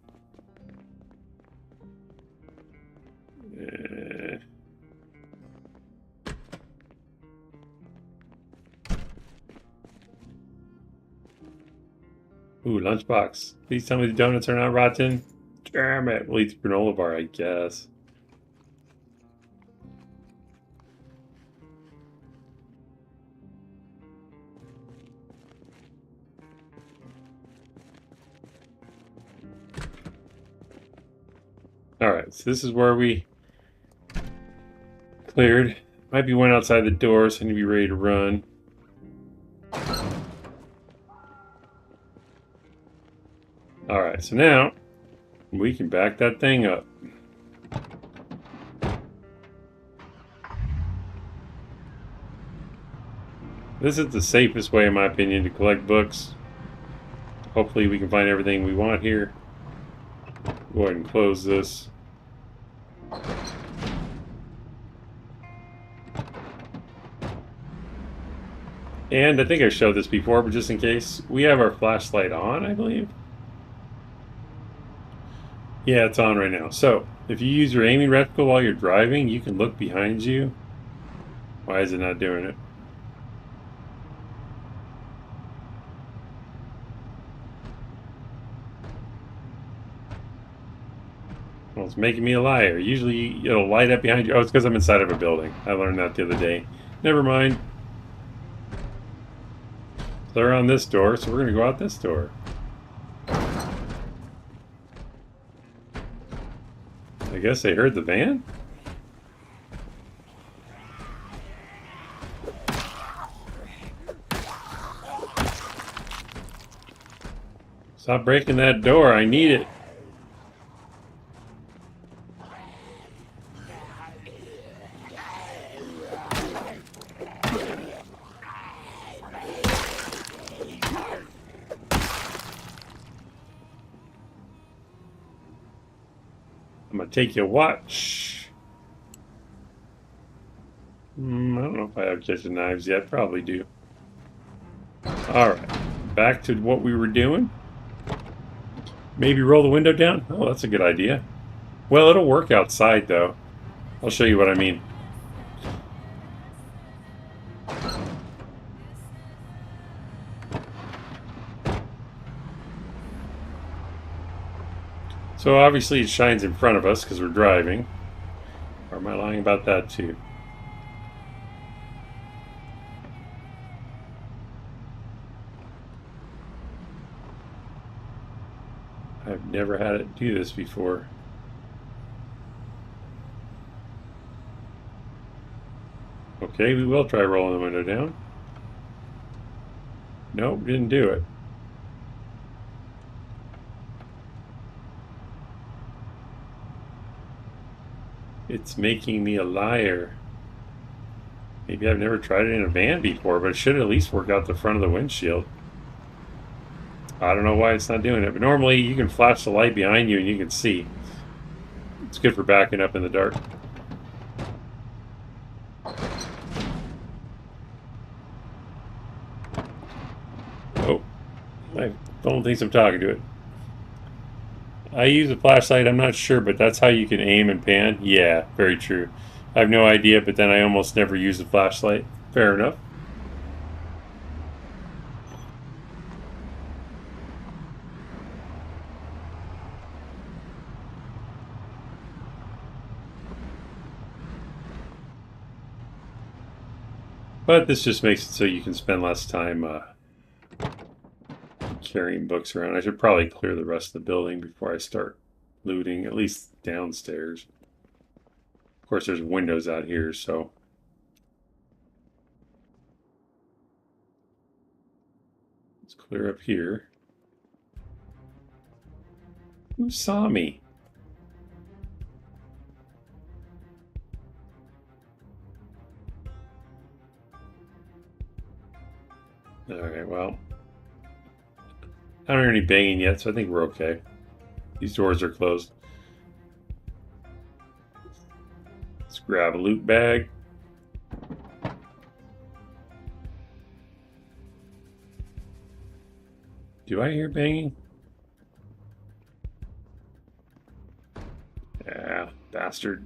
Ooh, lunchbox. Please tell me the donuts are not rotten. Damn it. We'll eat the granola bar, I guess. Alright, so this is where we cleared. Might be one outside the door, so I need to be ready to run. Alright, so now we can back that thing up. This is the safest way, in my opinion, to collect books. Hopefully we can find everything we want here. Go ahead and close this. And I think I showed this before, but just in case, we have our flashlight on, I believe. Yeah, it's on right now. So, if you use your aiming reticle while you're driving, you can look behind you. Why is it not doing it? Well, it's making me a liar. Usually it'll light up behind you. Oh, it's because I'm inside of a building. I learned that the other day. Never mind. So they're on this door, so we're going to go out this door. I guess they heard the van? Stop breaking that door. I need it. I'm going to take your watch. I don't know if I have kitchen knives yet. Probably do. Alright. Back to what we were doing. Maybe roll the window down? Oh, that's a good idea. Well, it'll work outside, though. I'll show you what I mean. So obviously it shines in front of us because we're driving. Or am I lying about that too? I've never had it do this before. Okay, we will try rolling the window down. Nope, didn't do it. It's making me a liar. Maybe I've never tried it in a van before, but it should at least work out the front of the windshield. I don't know why it's not doing it, but normally you can flash the light behind you and you can see. It's good for backing up in the dark. Oh, my phone thinks I'm talking to it. I use a flashlight, I'm not sure, but that's how you can aim and pan. Yeah, very true. I have no idea, but then I almost never use a flashlight. Fair enough. But this just makes it so you can spend less time carrying books around. I should probably clear the rest of the building before I start looting, at least downstairs. Of course, there's windows out here, so. Let's clear up here. Who saw me? Alright, well. I don't hear any banging yet, so I think we're okay. These doors are closed. Let's grab a loot bag. Do I hear banging? Yeah, bastard.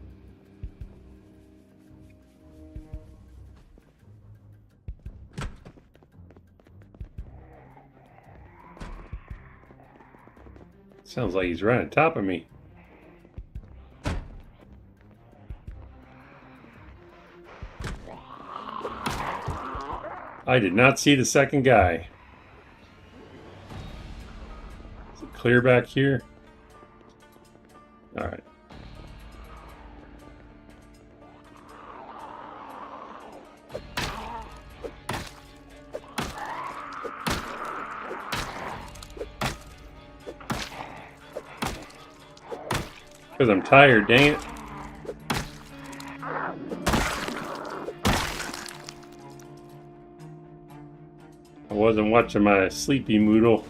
Sounds like he's right on top of me. I did not see the second guy. Is it clear back here? Alright. Because I'm tired, dang it. I wasn't watching my sleepy moodle.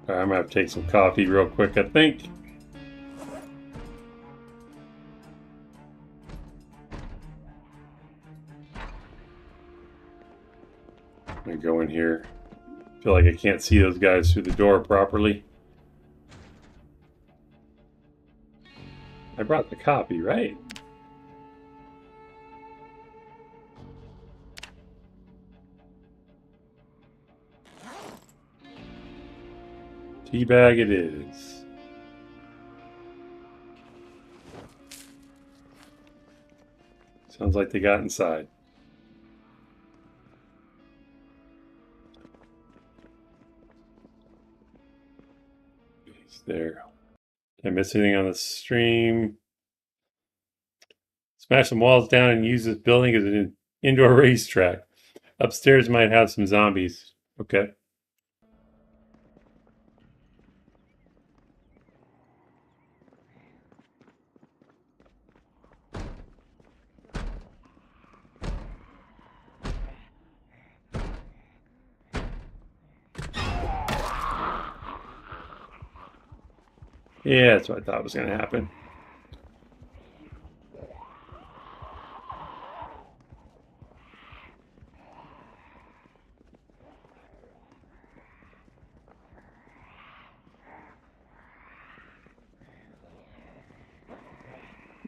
Alright, I'm gonna have to take some coffee real quick, I think. I'm gonna go in here. Feel like I can't see those guys through the door properly. I brought the coffee, right? Teabag it is. Sounds like they got inside. He's there. Did I miss anything on the stream? Smash some walls down and use this building as an indoor racetrack. Upstairs might have some zombies. Okay. Yeah, that's what I thought was going to happen.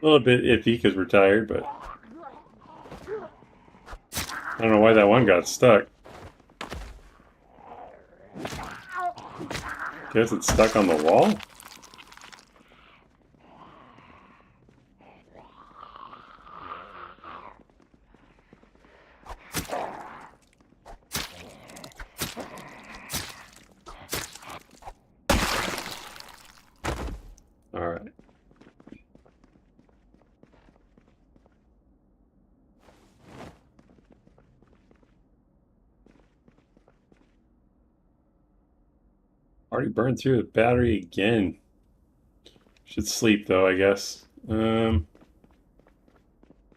A little bit iffy because we're tired, but I don't know why that one got stuck. Guess it's stuck on the wall? Alright. Already burned through the battery again. Should sleep though, I guess.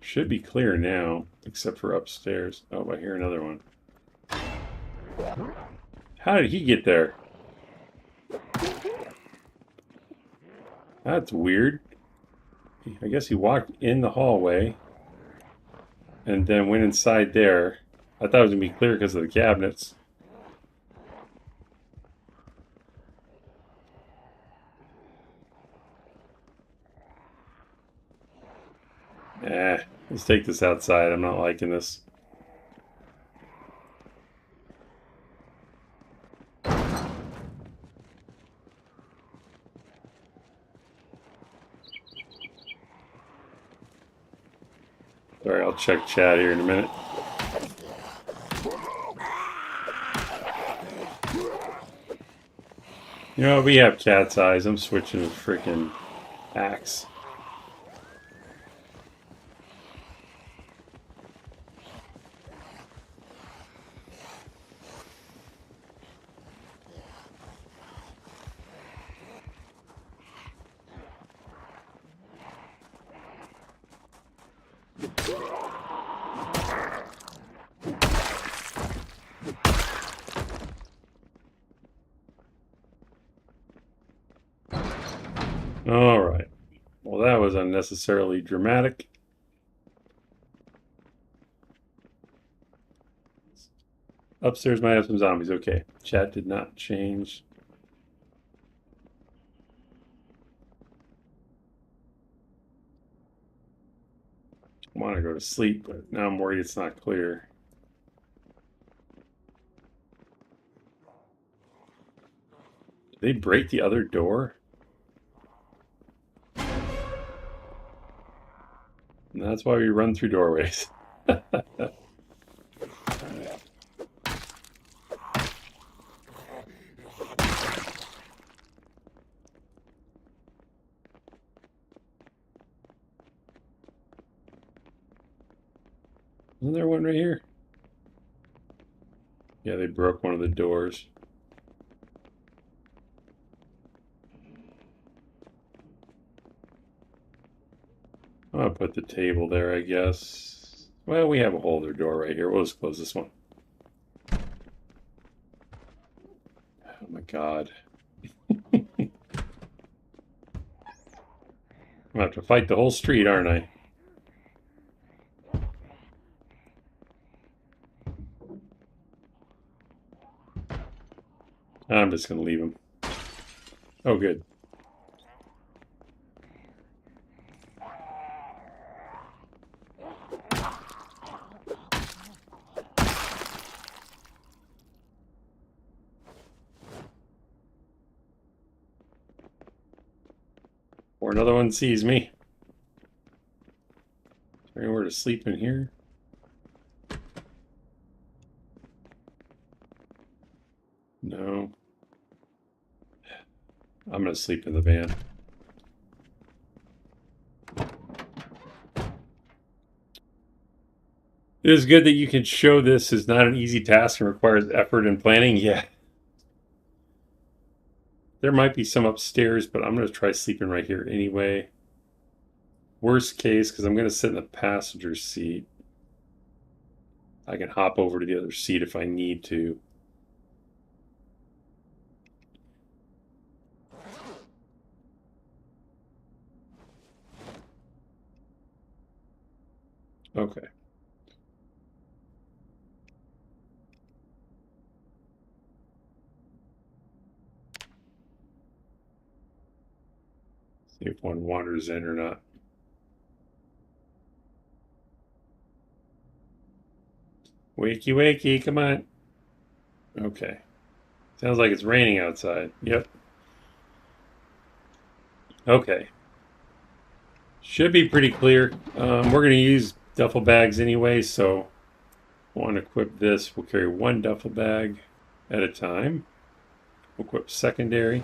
Should be clear now, except for upstairs. Oh, I hear another one. How did he get there? That's weird. I guess he walked in the hallway and then went inside there. I thought it was going to be clear because of the cabinets. Let's take this outside. I'm not liking this. Sorry, I'll check chat here in a minute. You know, we have cat's eyes. I'm switching to freaking axe. Alright. Well, that was unnecessarily dramatic. Upstairs might have some zombies. Okay. Chat did not change. I want to go to sleep, but now I'm worried it's not clear. Did they break the other door? And that's why we run through doorways. Isn't there one right here? Yeah, they broke one of the doors. I'll put the table there, I guess. Well, we have a holder door right here. We'll just close this one. Oh my god. gonna have to fight the whole street, aren't I? I'm just gonna leave him. Oh, good. Or another one sees me. Is there anywhere to sleep in here? No. I'm gonna sleep in the van. It is good that you can show this is not an easy task and requires effort and planning. Yeah. There might be some upstairs, but I'm going to try sleeping right here anyway. Worst case, because I'm going to sit in the passenger seat, I can hop over to the other seat if I need to. Okay. See if one wanders in or not. Wakey, wakey, come on. Okay. Sounds like it's raining outside. Yep. Okay. Should be pretty clear. We're going to use duffel bags anyway, so want to equip this. We'll carry one duffel bag at a time. We'll equip secondary.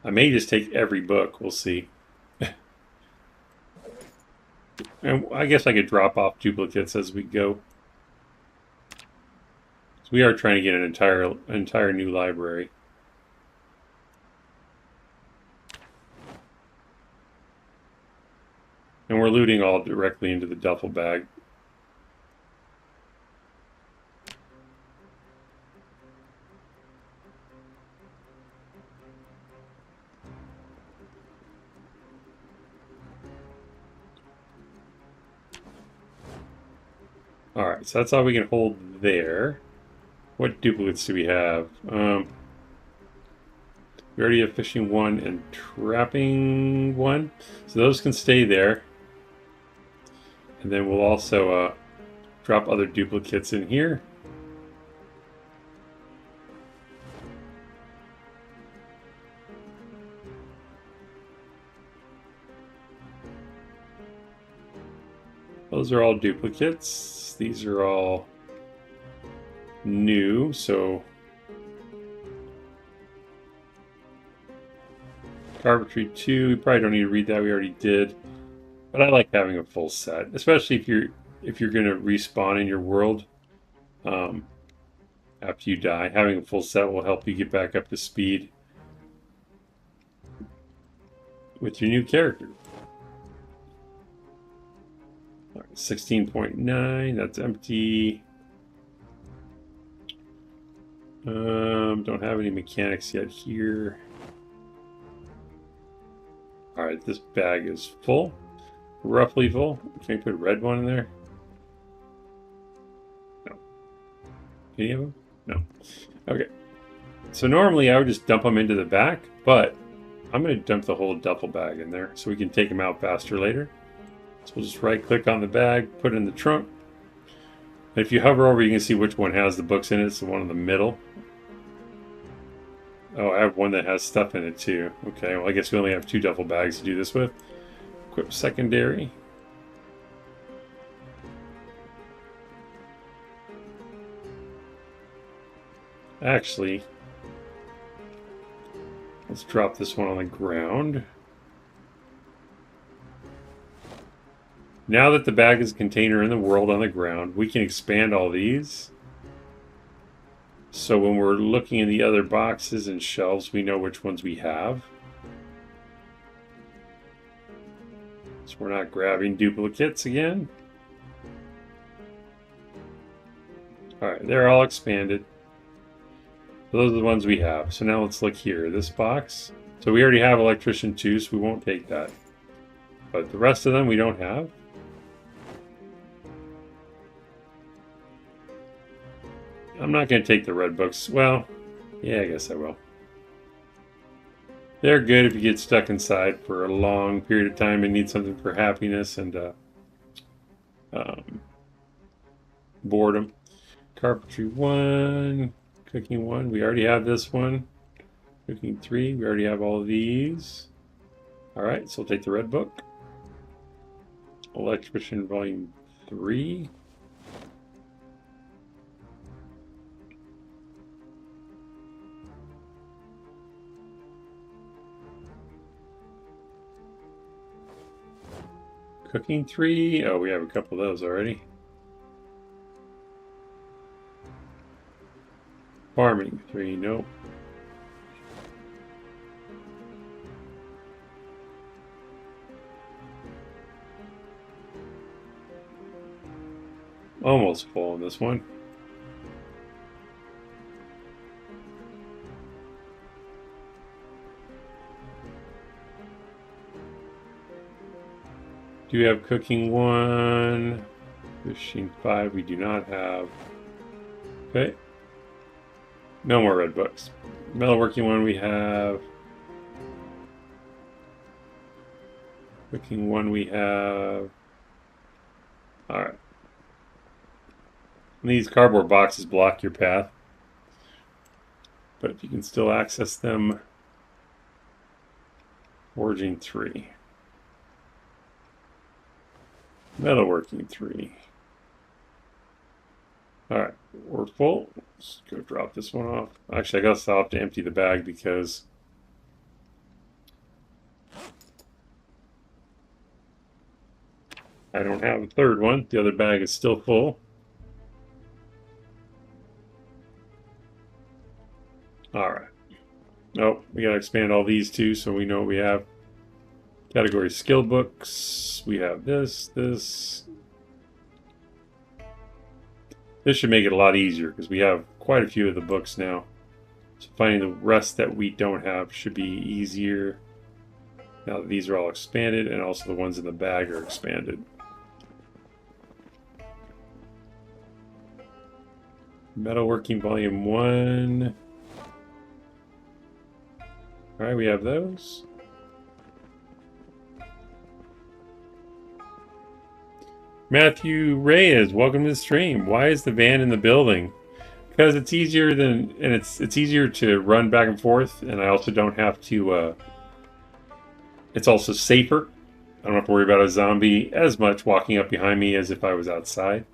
I may just take every book. We'll see. And I guess I could drop off duplicates as we go. So we are trying to get an entire new library. And we're looting all directly into the duffel bag. Alright, so that's all we can hold there. What duplicates do we have? We already have fishing 1 and trapping 1. So those can stay there. And then we'll also drop other duplicates in here. Those are all duplicates. These are all new, so Carpentry 2, we probably don't need to read that, we already did. But I like having a full set, especially if you're gonna respawn in your world after you die. Having a full set will help you get back up to speed with your new character. 16.9, that's empty. Don't have any mechanics yet here. Alright, this bag is full. Roughly full. Can we put a red one in there? No. Any of them? No. Okay. So normally I would just dump them into the back, but I'm going to dump the whole duffel bag in there so we can take them out faster later. So we'll just right click on the bag, put it in the trunk. And if you hover over, you can see which one has the books in it. It's the one in the middle. Oh, I have one that has stuff in it too. Okay, well I guess we only have 2 duffel bags to do this with. Equip secondary. Actually, let's drop this one on the ground. Now that the bag is a container in the world on the ground, we can expand all these. So when we're looking in the other boxes and shelves, we know which ones we have. So we're not grabbing duplicates again. Alright, they're all expanded. Those are the ones we have. So now let's look here. This box. So we already have electrician 2, so we won't take that. But the rest of them we don't have. I'm not going to take the red books. Well, yeah, I guess I will. They're good if you get stuck inside for a long period of time and need something for happiness and boredom. Carpentry 1, cooking 1. We already have this one. Cooking 3. We already have all of these. All right, so we'll take the red book. Electrician Volume 3. Cooking 3. Oh, we have a couple of those already. Farming 3. Nope. Almost full on this one. Do we have cooking 1? Fishing 5 we do not have. Okay. No more red books. Metalworking 1 we have. Cooking 1 we have. Alright. These cardboard boxes block your path. But you can still access them. Forging 3. Metalworking 3. Alright, we're full. Let's go drop this one off. Actually, I guess I'll have to empty the bag because I don't have a third one. The other bag is still full. Alright. Oh, we gotta expand all these too so we know what we have. Category skill books. We have this. This should make it a lot easier because we have quite a few of the books now. So finding the rest that we don't have should be easier. Now that these are all expanded and also the ones in the bag are expanded. Metalworking Volume 1. Alright, we have those. Matthew Reyes, welcome to the stream. Why is the van in the building? Because it's easier than, and it's easier to run back and forth, and I also don't have to, it's also safer. I don't have to worry about a zombie as much walking up behind me as if I was outside.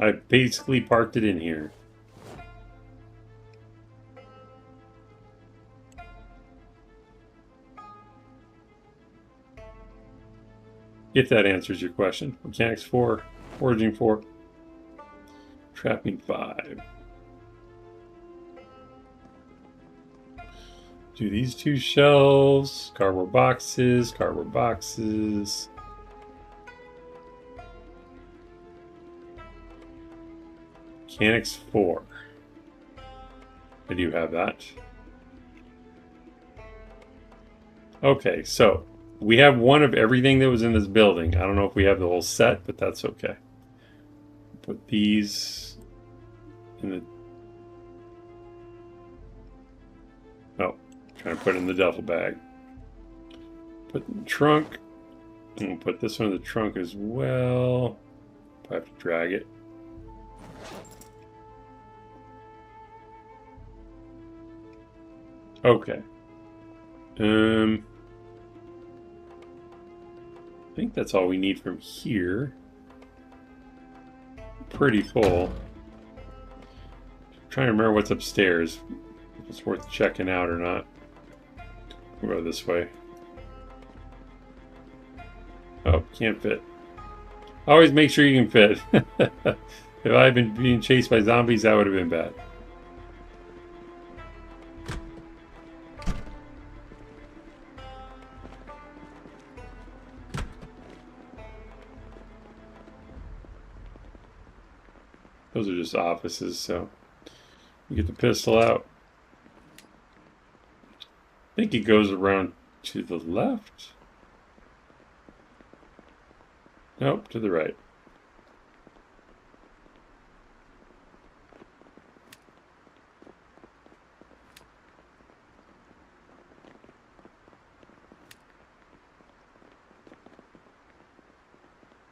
I basically parked it in here. If that answers your question. Mechanics 4, Foraging 4, Trapping 5. Do these 2 shelves, cardboard boxes, cardboard boxes. Mechanics 4. I do have that. Okay, so we have one of everything that was in this building. I don't know if we have the whole set, but that's okay. Put these in the... Oh, trying to put it in the duffel bag. Put in the trunk. And we'll put this one in the trunk as well. Probably have to drag it. Okay. I think that's all we need from here. Pretty full. Trying to remember what's upstairs. If it's worth checking out or not. We'll go this way. Oh, can't fit. Always make sure you can fit. If I had been being chased by zombies, that would have been bad. Those are just offices, so you get the pistol out. I think it goes around to the left. Nope, to the right.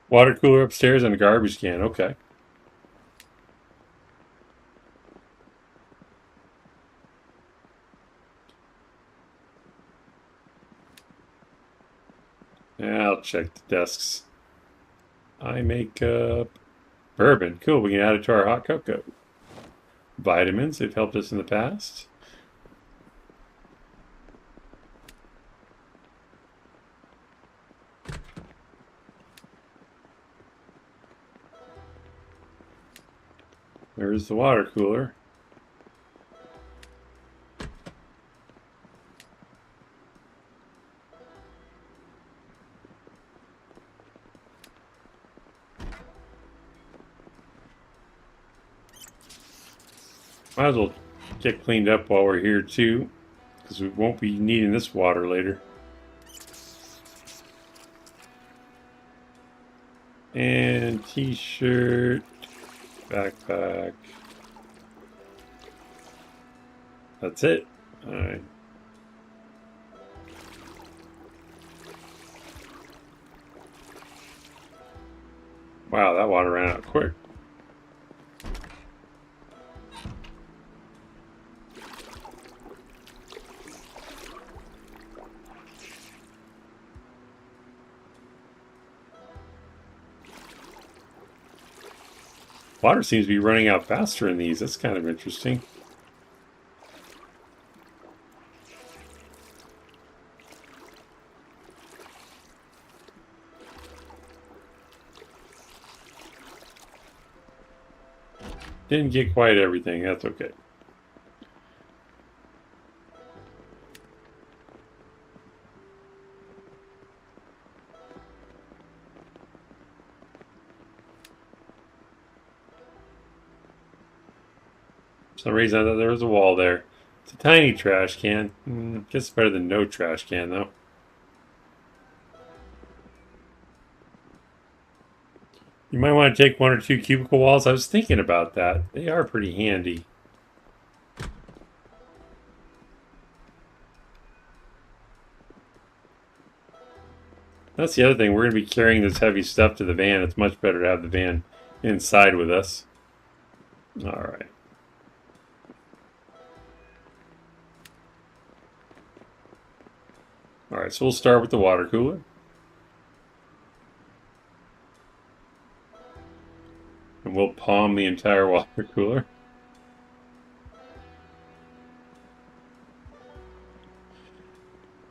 Water cooler upstairs and a garbage can. Okay. I'll check the desks. Eye makeup. Bourbon. Cool. We can add it to our hot cocoa. Vitamins. They've helped us in the past. There's the water cooler. Might as well get cleaned up while we're here too, because we won't be needing this water later. And t-shirt, backpack. That's it. All right. Wow, that water ran out quick. Water seems to be running out faster in these. That's kind of interesting. Didn't get quite everything. That's okay. For some reason I thought there was a wall there. It's a tiny trash can. Guess better than no trash can, though. You might want to take one or two cubicle walls. I was thinking about that. They are pretty handy. That's the other thing. We're going to be carrying this heavy stuff to the van. It's much better to have the van inside with us. All right. All right, so we'll start with the water cooler. And we'll palm the entire water cooler.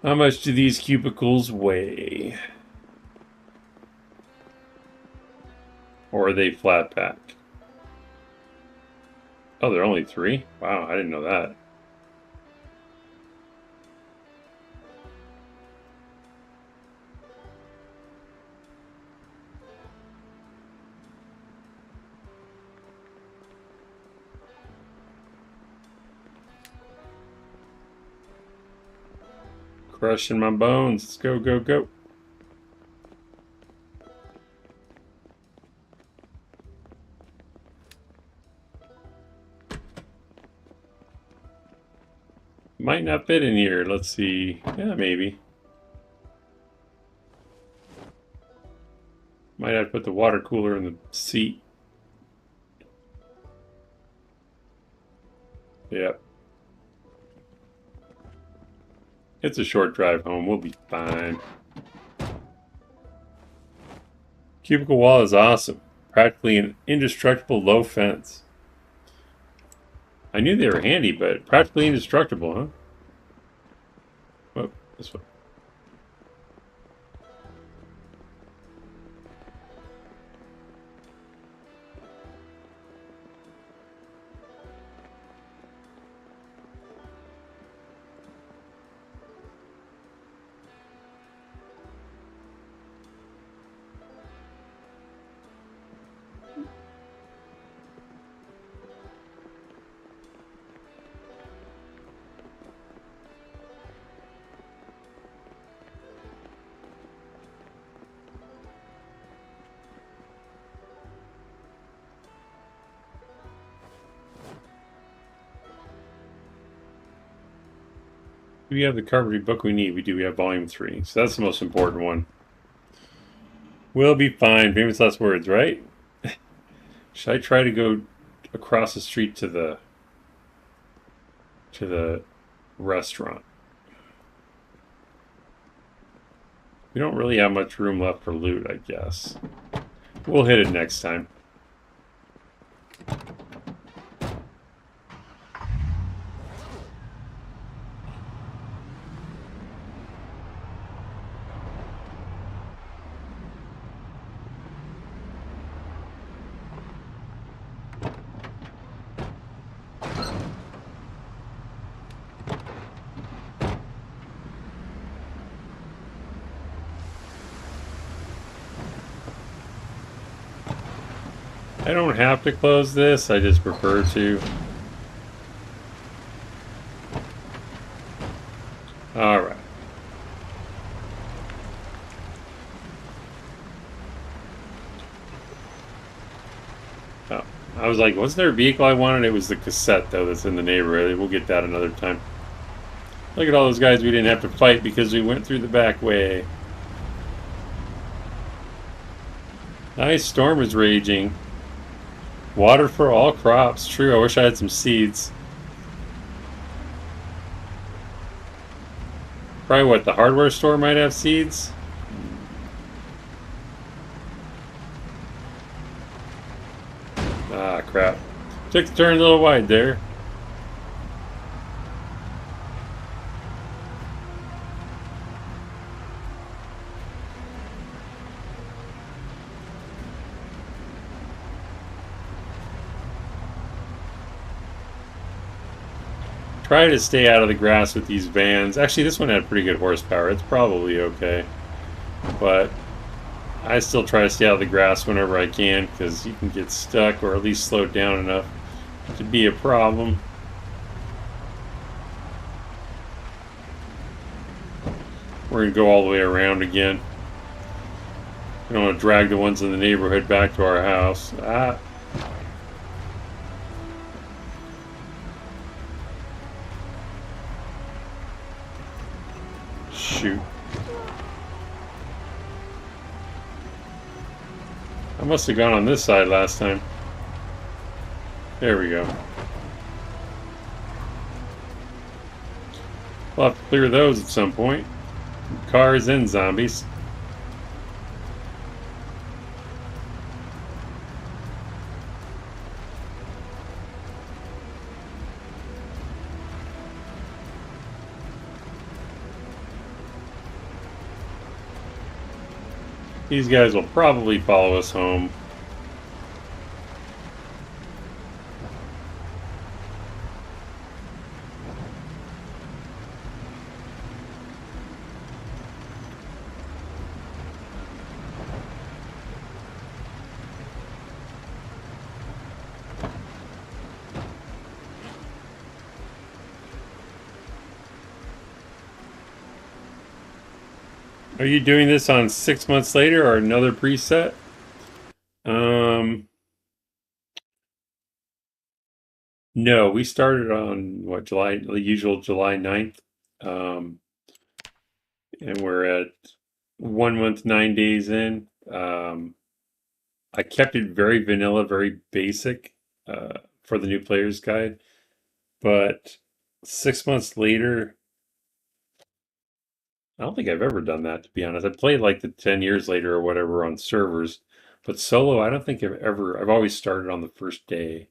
How much do these cubicles weigh? Or are they flat pack? Oh, they're only 3? Wow, I didn't know that. Crushing my bones. Let's go, go, go. Might not fit in here. Let's see. Yeah, maybe. Might have to put the water cooler in the seat. Yep. It's a short drive home. We'll be fine. Cubicle wall is awesome. Practically an indestructible low fence. I knew they were handy, but practically indestructible, huh? Oh, this way. Do we have the card book we need? We do. We have volume 3. So that's the most important one. We'll be fine. Famous last words, right? Should I try to go across the street to the restaurant? We don't really have much room left for loot, I guess. We'll hit it next time. I don't have to close this, I just prefer to. Alright. Oh, I was like, wasn't there a vehicle I wanted? It was the cassette, though, that's in the neighborhood. We'll get that another time. Look at all those guys we didn't have to fight because we went through the back way. Nice storm is raging. Water for all crops. True, I wish I had some seeds. Probably what, the hardware store might have seeds? Ah, crap. Took the turn a little wide there. Try to stay out of the grass with these vans. Actually, this one had pretty good horsepower. It's probably okay. But I still try to stay out of the grass whenever I can because you can get stuck or at least slowed down enough to be a problem. We're going to go all the way around again. We don't want to drag the ones in the neighborhood back to our house. Ah. Shoot. I must have gone on this side last time. There we go. We'll have to clear those at some point. Cars and zombies. These guys will probably follow us home. Are you doing this on 6 months later or another preset? No, we started on what, July, the usual July 9th. And we're at 1 month, 9 days in. I kept it very vanilla, very basic for the new player's guide. But 6 months later, I don't think I've ever done that, to be honest. I played like the 10 years later or whatever on servers, but solo, I don't think I've always started on the first day.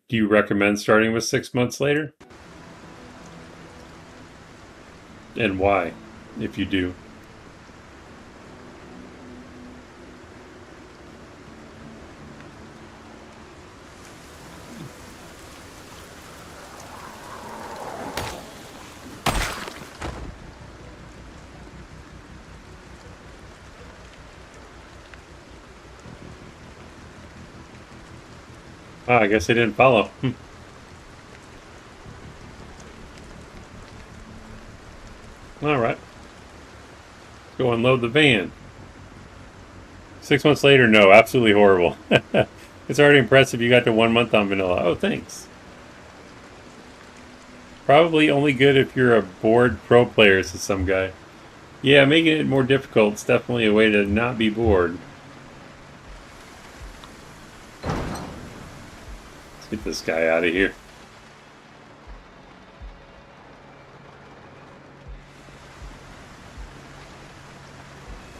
Do you recommend starting with 6 months later? And why, if you do? Ah, I guess they didn't follow. All right. Go unload the van. 6 months later, no, absolutely horrible. It's already impressive you got to 1 month on vanilla. Oh, thanks. Probably only good if you're a bored pro player, says some guy. Yeah, making it more difficult is definitely a way to not be bored. Let's get this guy out of here.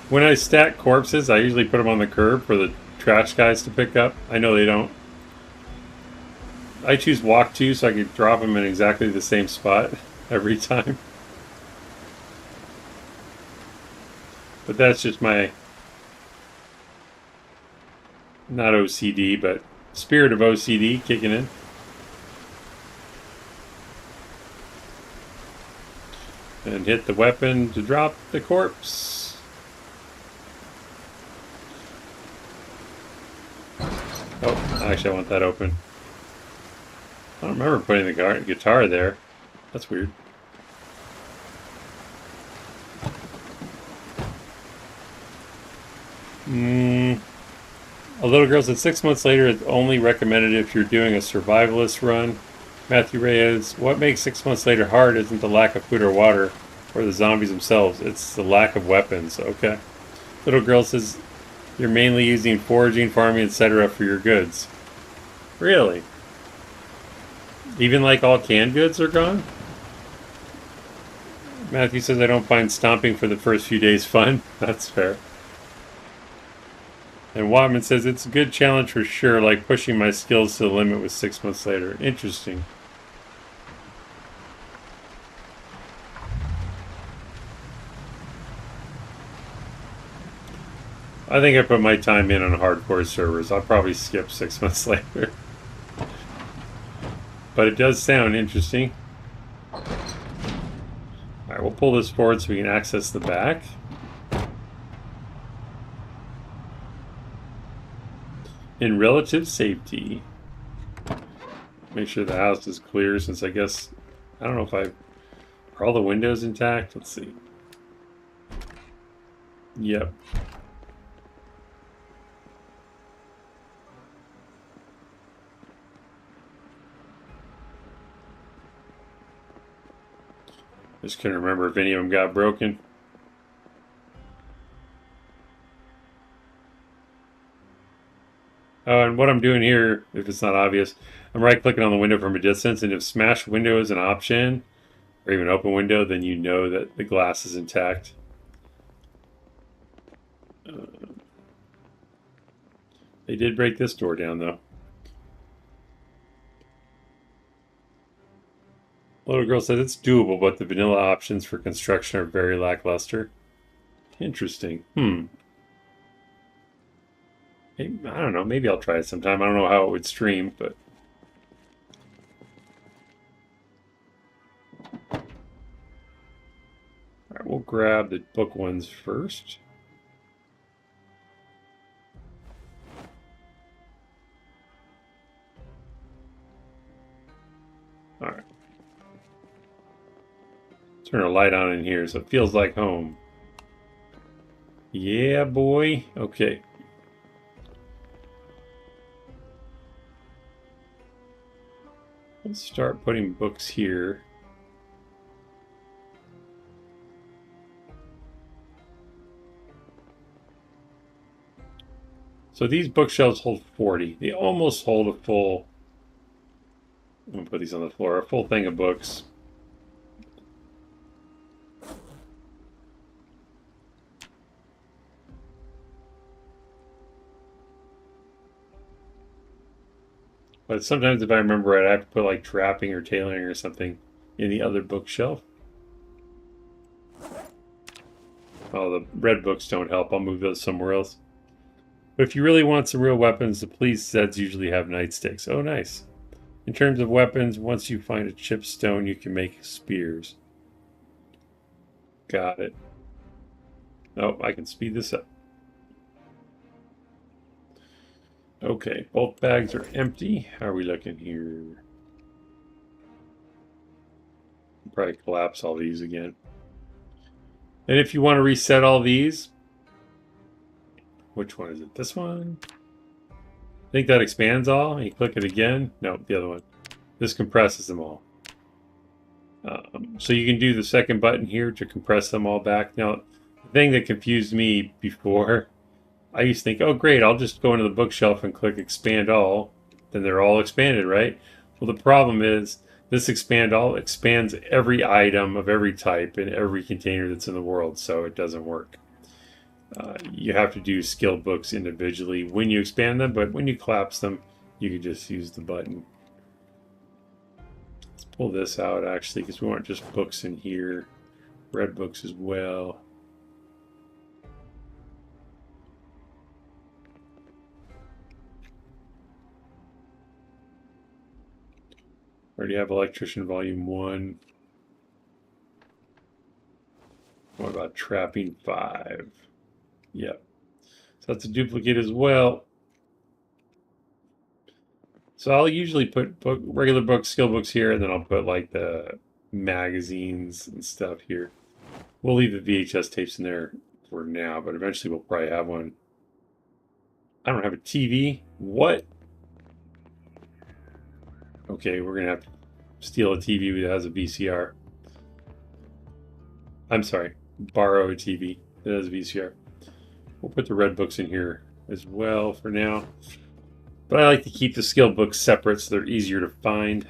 When I stack corpses, I usually put them on the curb for the trash guys to pick up. I know they don't. I choose walk to so I can drop them in exactly the same spot every time. But that's just my, not OCD, but spirit of OCD kicking in. And hit the weapon to drop the corpse. Oh, actually I want that open. I don't remember putting the guitar there. That's weird. A little girl said 6 months later it's only recommended if you're doing a survivalist run. Matthew Reyes, what makes 6 months later hard isn't the lack of food or water or the zombies themselves, it's the lack of weapons. Okay. Little girl says you're mainly using foraging, farming, etc. for your goods. Really? Even like all canned goods are gone? Matthew says I don't find stomping for the first few days fun. That's fair. And Watman says it's a good challenge for sure, like pushing my skills to the limit with 6 months later. Interesting. I think I put my time in on hardcore servers. I'll probably skip 6 months later. But it does sound interesting. Alright, we'll pull this forward so we can access the back. In relative safety. Make sure the house is clear since I guess... I don't know if are all the windows intact? Let's see. Yep. Just couldn't remember if any of them got broken. Oh, and what I'm doing here, if it's not obvious, I'm right-clicking on the window from a distance, and if smash window is an option, or even open window, then you know that the glass is intact. They did break this door down, though. Little girl says it's doable, but the vanilla options for construction are very lackluster. Interesting. Maybe, I don't know. Maybe I'll try it sometime. I don't know how it would stream, but... Alright, we'll grab the book ones first. Alright. Turn a light on in here so it feels like home. Yeah, boy. Okay. Let's start putting books here. So these bookshelves hold 40. They almost hold a full... I'm going to put these on the floor. A full thing of books. But sometimes if I remember right, I have to put like trapping or tailoring or something in the other bookshelf. Oh, the red books don't help. I'll move those somewhere else. But if you really want some real weapons, the police sets usually have nightsticks. Oh, nice. In terms of weapons, once you find a chipped stone, you can make spears. Got it. Oh, I can speed this up. Okay, both bags are empty. How are we looking here? Probably collapse all these again. And if you want to reset all these, which one is it? This one? I think that expands all. You click it again. No, the other one. This compresses them all. So you can do the second button here to compress them all back. Now, the thing that confused me before, I used to think, oh great, I'll just go into the bookshelf and click expand all. Then they're all expanded, right? Well, the problem is this expand all expands every item of every type in every container that's in the world, so it doesn't work. You have to do skill books individually when you expand them, but when you collapse them, you can just use the button. Let's pull this out actually, because we want just books in here, red books as well. Already have Electrician Volume 1. What about Trapping 5? Yep. So that's a duplicate as well. So I'll usually put regular books, skill books here, and then I'll put like the magazines and stuff here. We'll leave the VHS tapes in there for now, but eventually we'll probably have one. I don't have a TV. What? Okay, we're gonna have to steal a TV that has a VCR. I'm sorry, borrow a TV that has a VCR. We'll put the red books in here as well for now. But I like to keep the skill books separate so they're easier to find.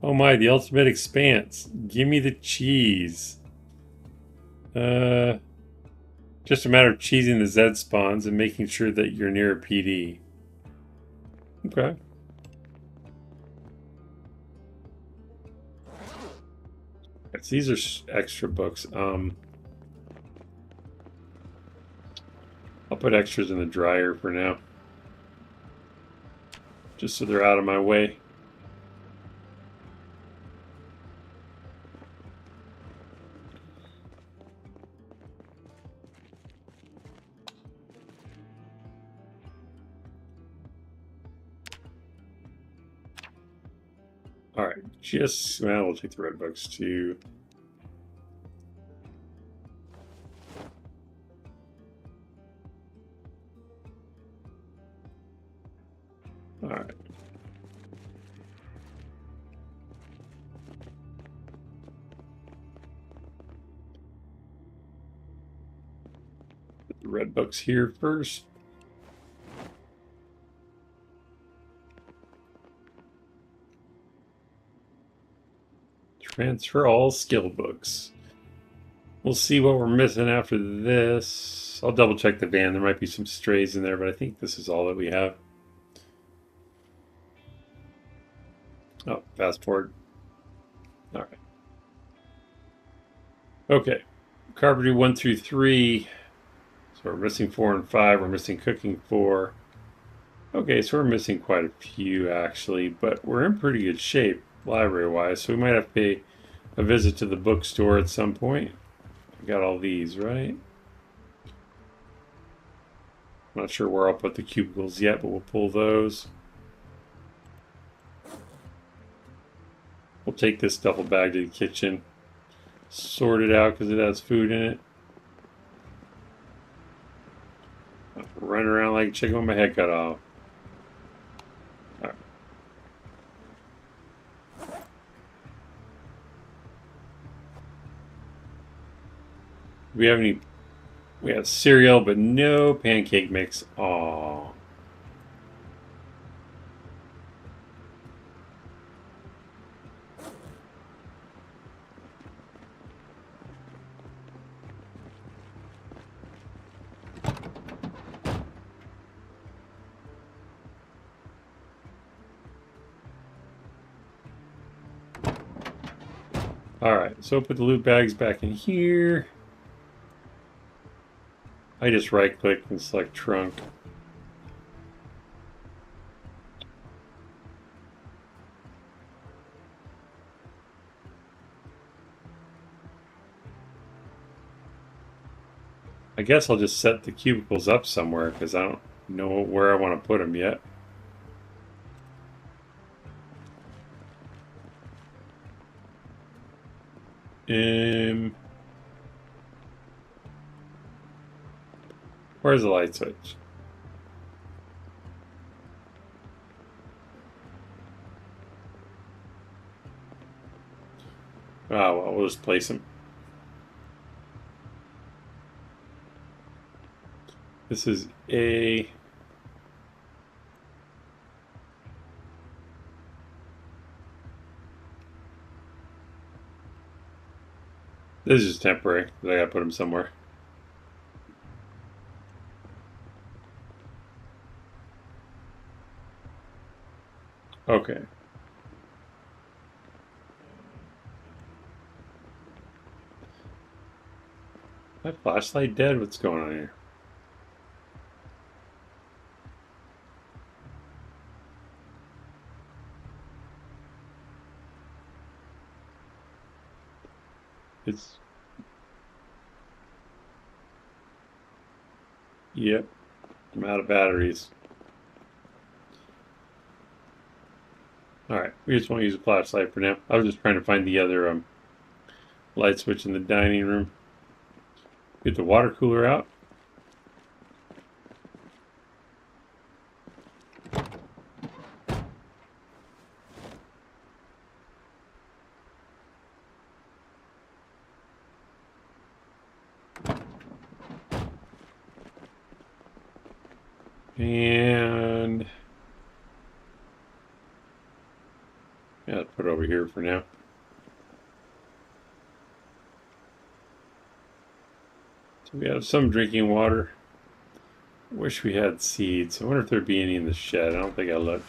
Oh my, the ultimate expanse. Give me the cheese. Just a matter of cheesing the Z spawns and making sure that you're near a PD. Okay. Yes, these are extra books. I'll put extras in the dryer for now. Just so they're out of my way. All right, well, we'll take the red books too. All right. Put the red books here first. Transfer all skill books. We'll see what we're missing after this. I'll double check the van. There might be some strays in there, but I think this is all that we have. Oh, fast forward. All right. Okay. Carpentry 1 through 3. So we're missing 4 and 5. We're missing cooking 4. Okay, so we're missing quite a few actually, but we're in pretty good shape library-wise. So we might have to pay a visit to the bookstore at some point. We got all these, right? I'm not sure where I'll put the cubicles yet, but we'll pull those. We'll take this duffel bag to the kitchen, sort it out because it has food in it. Run around like a chicken with my head cut off. All right. Do we have any? We have cereal, but no pancake mix. Aww. Alright, so put the loot bags back in here. I just right click and select trunk. I guess I'll just set the cubicles up somewhere because I don't know where I want to put them yet. Where's the light switch? Oh, well, we'll just place them. This is A. This is just temporary, but I gotta put them somewhere. Okay. My flashlight dead? What's going on here? It's... Yep. I'm out of batteries. Alright, we just won't use a flashlight for now. I was just trying to find the other light switch in the dining room. Get the water cooler out. And yeah, put it over here for now. So we have some drinking water. Wish we had seeds. I wonder if there'd be any in the shed. I don't think I looked.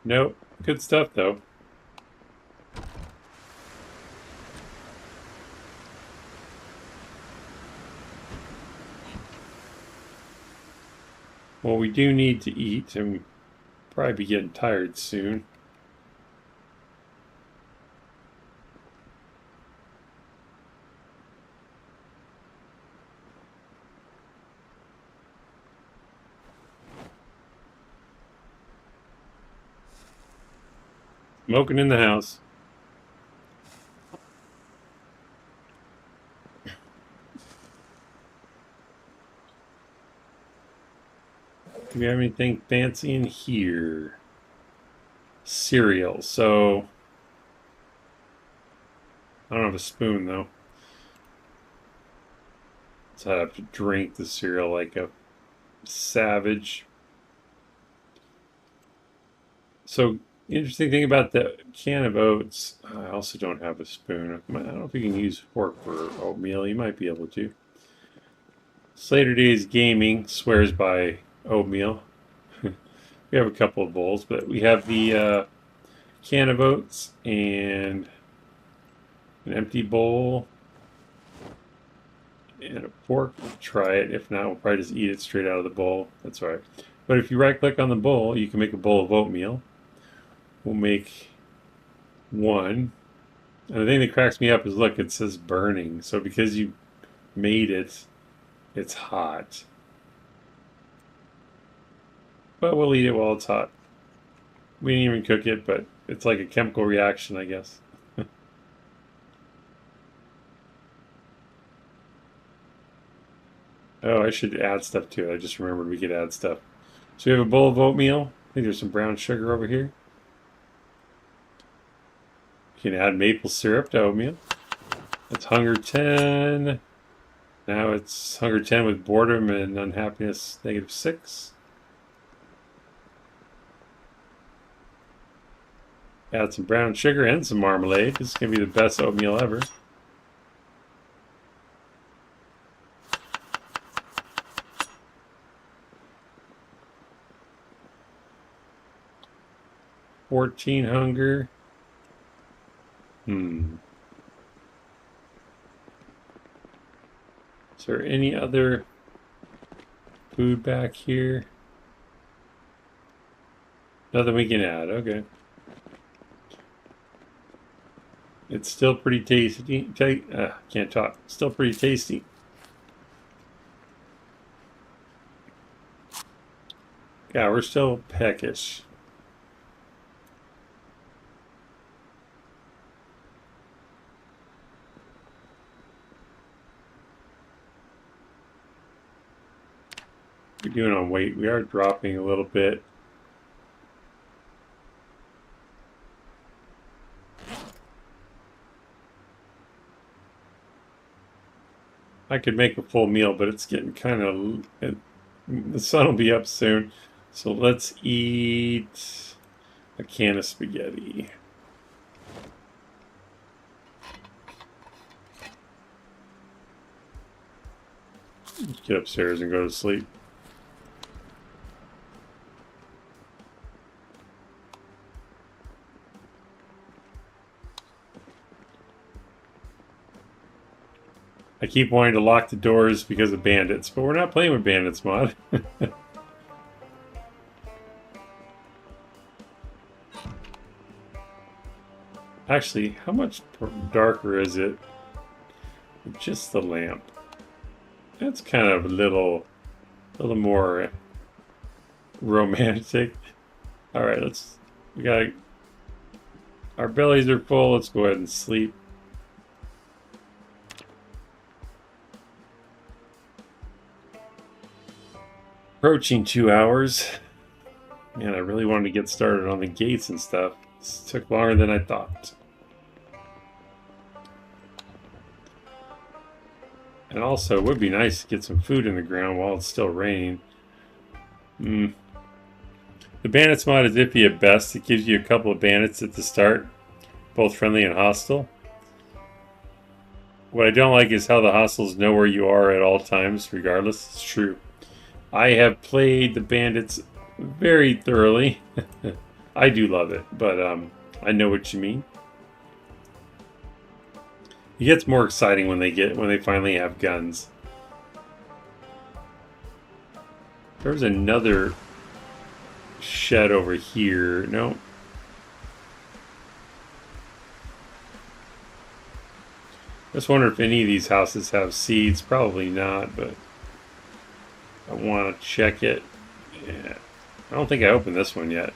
Nope. Good stuff though. Well, we do need to eat, and we'll probably be getting tired soon. Smoking in the house. Do we have anything fancy in here? Cereal. So I don't have a spoon though. So I have to drink the cereal like a savage. So interesting thing about the can of oats, I also don't have a spoon. I don't know if you can use a fork for oatmeal. You might be able to. Slater Days Gaming swears by oatmeal. We have a couple of bowls, but we have the can of oats and an empty bowl and a fork. We'll try it. If not, we'll probably just eat it straight out of the bowl. That's all right. But if you right click on the bowl, you can make a bowl of oatmeal. We'll make one. And the thing that cracks me up is look, it says burning. So because you made it, it's hot. But we'll eat it while it's hot. We didn't even cook it, but it's like a chemical reaction, I guess. Oh, I should add stuff to it. I just remembered we could add stuff. So we have a bowl of oatmeal. I think there's some brown sugar over here. You can add maple syrup to oatmeal. That's hunger 10. Now it's hunger 10 with boredom and unhappiness -6. Add some brown sugar and some marmalade. This is going to be the best oatmeal ever. $14 hunger. Is there any other food back here? Nothing we can add. Okay. It's still pretty tasty. Can't talk. Still pretty tasty. Yeah, we're still peckish. we doing on weight? We are dropping a little bit. I could make a full meal, but it's getting kind of... The sun will be up soon. So let's eat a can of spaghetti. Get upstairs and go to sleep. I keep wanting to lock the doors because of bandits, but we're not playing with bandits, mod. Actually, how much darker is it with just the lamp? That's kind of a little more romantic. All right, our bellies are full. Let's go ahead and sleep. Approaching 2 hours. Man, I really wanted to get started on the gates and stuff. This took longer than I thought. And also, it would be nice to get some food in the ground while it's still raining. The bandits mod is iffy at best. It gives you a couple of bandits at the start, both friendly and hostile. What I don't like is how the hostiles know where you are at all times, regardless. It's true. I have played the bandits very thoroughly. I do love it, but I know what you mean. It gets more exciting when they finally have guns. There's another shed over here. No. Just wonder if any of these houses have seeds. Probably not, but I want to check it. Yeah. I don't think I opened this one yet.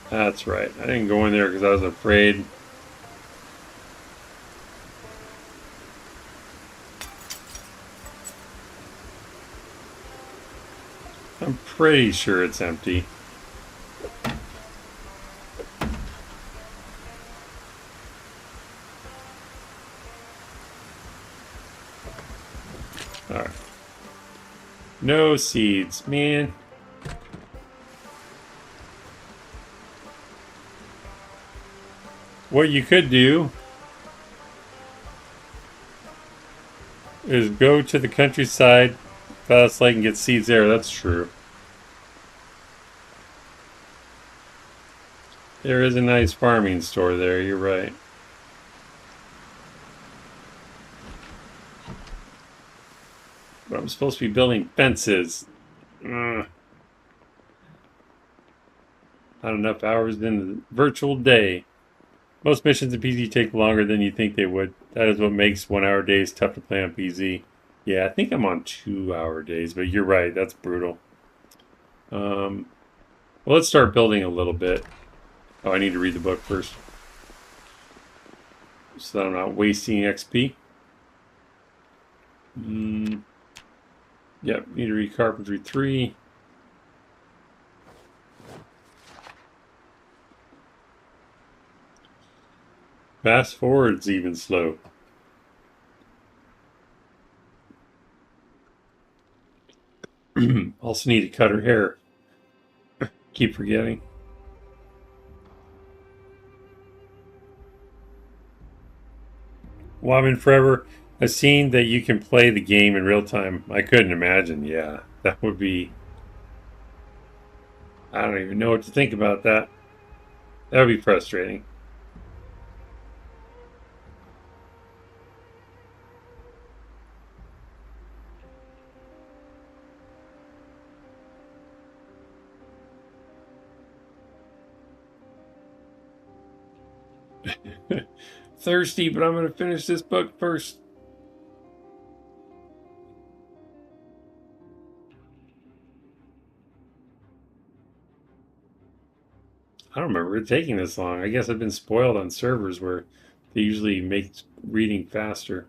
That's right. I didn't go in there because I was afraid. I'm pretty sure it's empty. Alright. No seeds, man. What you could do is go to the countryside, Fast Lake, and get seeds there. That's true. There is a nice farming store there, you're right. But I'm supposed to be building fences. Not enough hours in the virtual day. Most missions in PZ take longer than you think they would. That is what makes 1 hour days tough to play on PZ. Yeah, I think I'm on 2 hour days, but you're right, that's brutal. Well, let's start building a little bit. Oh, I need to read the book first, so that I'm not wasting XP. Yep, need to read Carpentry 3. Fast forward's even slow. Also need to cut her hair. Keep forgetting. Wobbin Forever, I've seen that you can play the game in real time. I couldn't imagine. Yeah, that would be... I don't even know what to think about that. That would be frustrating. Thirsty, but I'm going to finish this book first. I don't remember it taking this long. I guess I've been spoiled on servers where they usually make reading faster.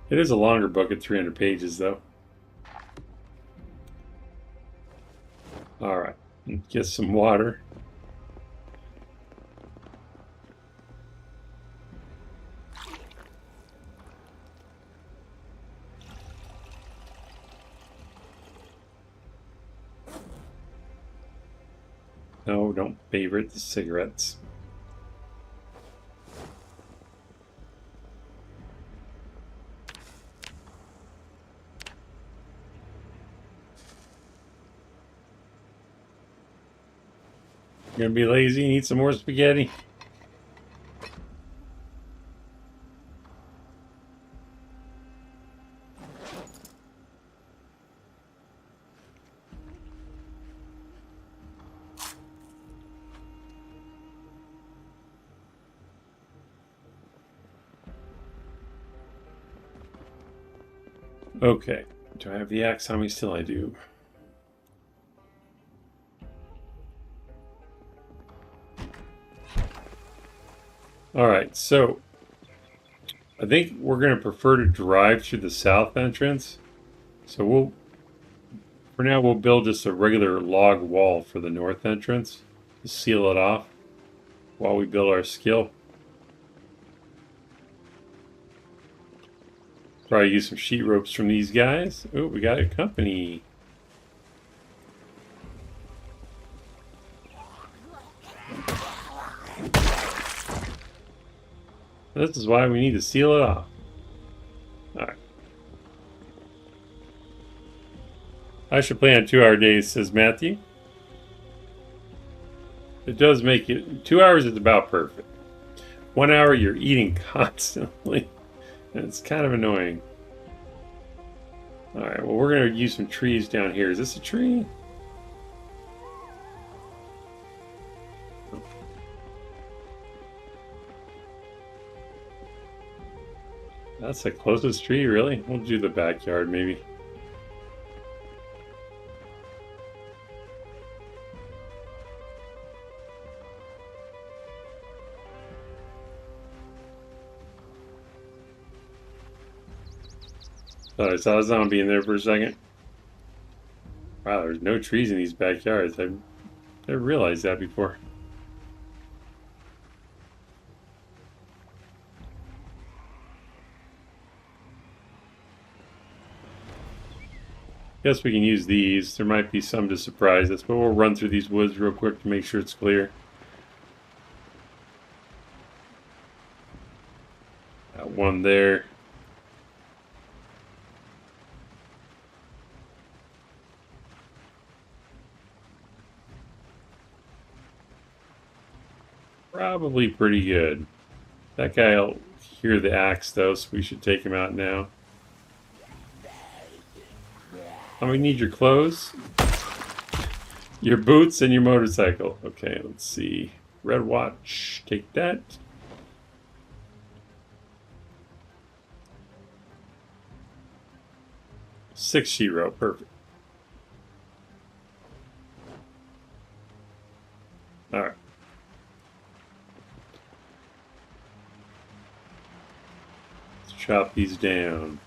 It is a longer book at 300 pages, though. All right, get some water. No, don't favorite the cigarettes. You're gonna be lazy and eat some more spaghetti? Okay. Do I have the axe on me? Still I do. Alright, so I think we're going to prefer to drive through the south entrance. So for now, we'll build just a regular log wall for the north entrance to seal it off while we build our skill. Probably use some sheet ropes from these guys. Oh, we got a company. This is why we need to seal it off. Alright. I should plan 2-hour days, says Matthew. It does make it... 2 hours is about perfect. 1 hour, you're eating constantly. And it's kind of annoying. Alright, well, we're going to use some trees down here. Is this a tree? That's the closest tree, really? We'll do the backyard, maybe. Thought I saw a zombie in there for a second. Wow, there's no trees in these backyards. I've never realized that before. Guess we can use these. There might be some to surprise us, but we'll run through these woods real quick to make sure it's clear. Got one there. Probably pretty good. That guy will hear the axe, though, so we should take him out now. Oh, we need your clothes, your boots, and your motorcycle. Okay, let's see. Red watch. Take that. Six sheet rope. Perfect. All right. Let's chop these down.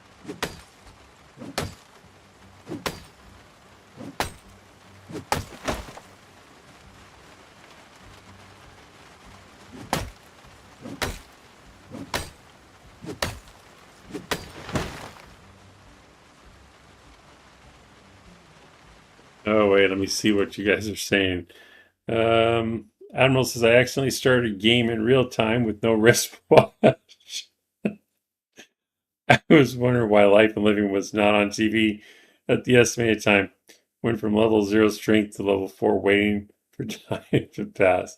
Oh, wait, let me see what you guys are saying. Admiral says, I accidentally started a game in real time with no wristwatch. I was wondering why Life and Living was not on TV at the estimated time. Went from level 0 strength to level 4 waiting for time to pass.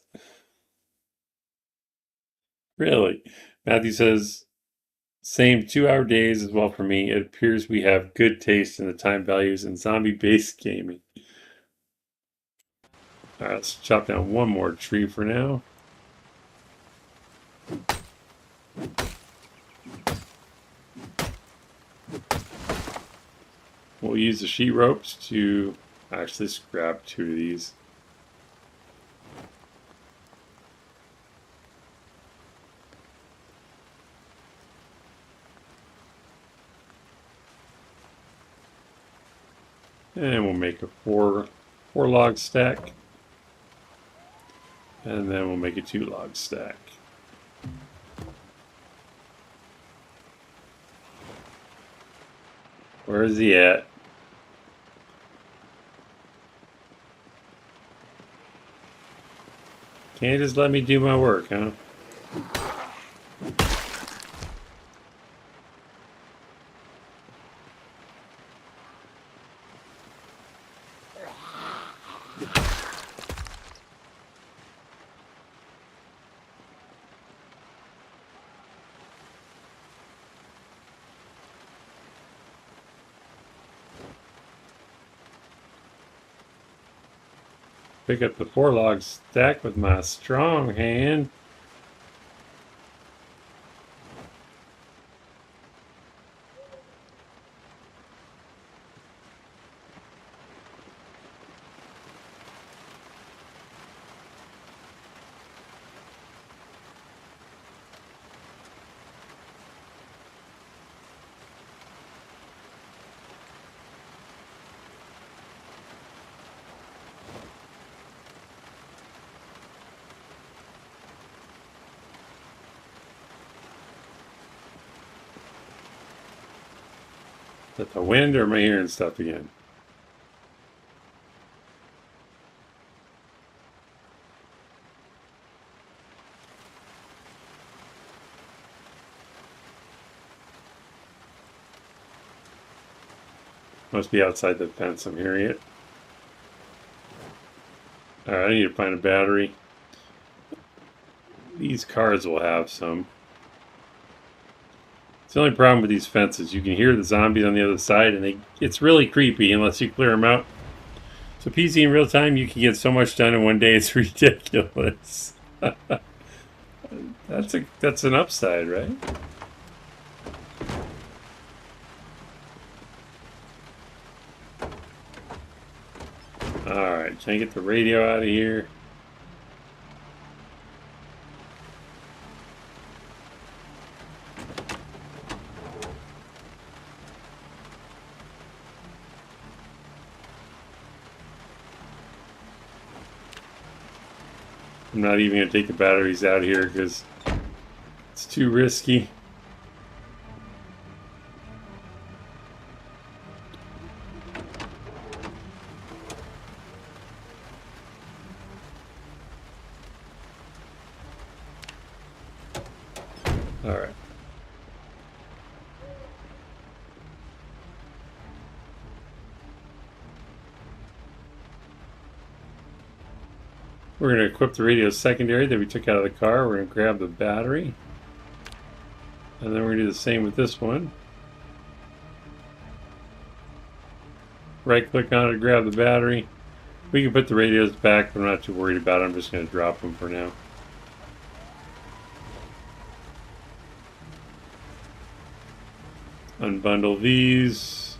Really? Matthew says, same 2-hour days as well for me. It appears we have good taste in the time values in zombie-based gaming. Alright, let's chop down one more tree for now. We'll use the sheet ropes to actually grab 2 of these. And we'll make a four log stack. And then we'll make a 2 log stack. Where is he at? Can't you just let me do my work, huh? Pick up the 4 log stack with my strong hand. Is that the wind, or am I hearing stuff again? Must be outside the fence. I'm hearing it. Alright, I need to find a battery. These cars will have some. It's the only problem with these fences. You can hear the zombies on the other side, and it's really creepy unless you clear them out. So PC in real time, you can get so much done in one day, it's ridiculous. That's an upside, right? Alright, can I get the radio out of here? I'm not even going to take the batteries out here because it's too risky. All right. We're going to equip the radio secondary that we took out of the car. We're going to grab the battery. And then we're going to do the same with this one. Right click on it to grab the battery. We can put the radios back, but I'm not too worried about it. I'm just going to drop them for now. Unbundle these.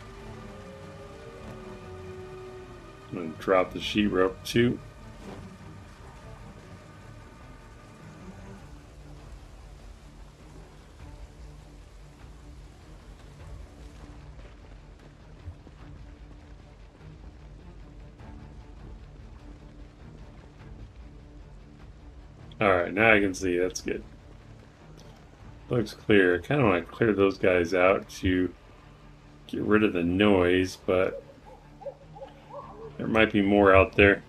I'm going to drop the sheet rope too. Alright, now I can see. That's good. Looks clear. I kind of want to clear those guys out to get rid of the noise, but there might be more out there.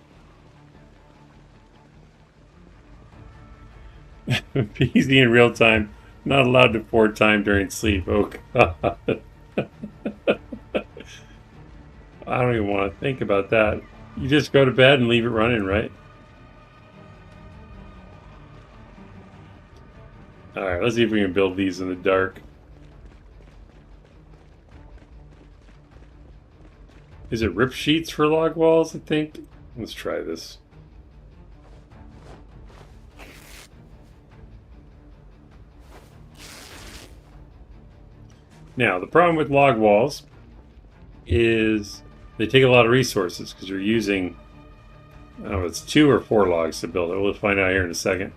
PC in real time. Not allowed to pour time during sleep. Oh, God. I don't even want to think about that. You just go to bed and leave it running, right? Alright, let's see if we can build these in the dark. Is it rip sheets for log walls, I think? Let's try this. Now, the problem with log walls is they take a lot of resources because you're using, I don't know, it's 2 or 4 logs to build it. We'll find out here in a second.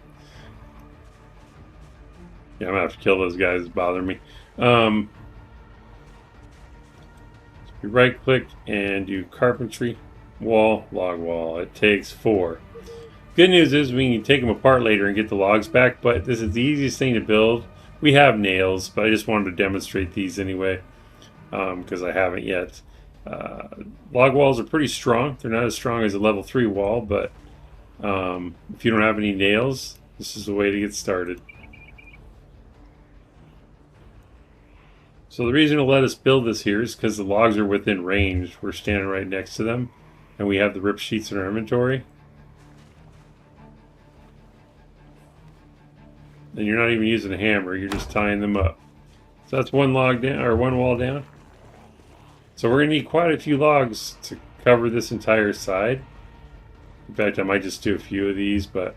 Yeah, I'm gonna have to kill those guys that bother me. You right click and do carpentry, wall, log wall. It takes 4. Good news is we can take them apart later and get the logs back, but this is the easiest thing to build. We have nails, but I just wanted to demonstrate these anyway, because I haven't yet. Log walls are pretty strong. They're not as strong as a level 3 wall, but if you don't have any nails, this is the way to get started. So the reason to let us build this here is because the logs are within range. We're standing right next to them, and we have the rip sheets in our inventory. And you're not even using a hammer, you're just tying them up. So that's one log down, or one wall down. So we're gonna need quite a few logs to cover this entire side. In fact, I might just do a few of these, but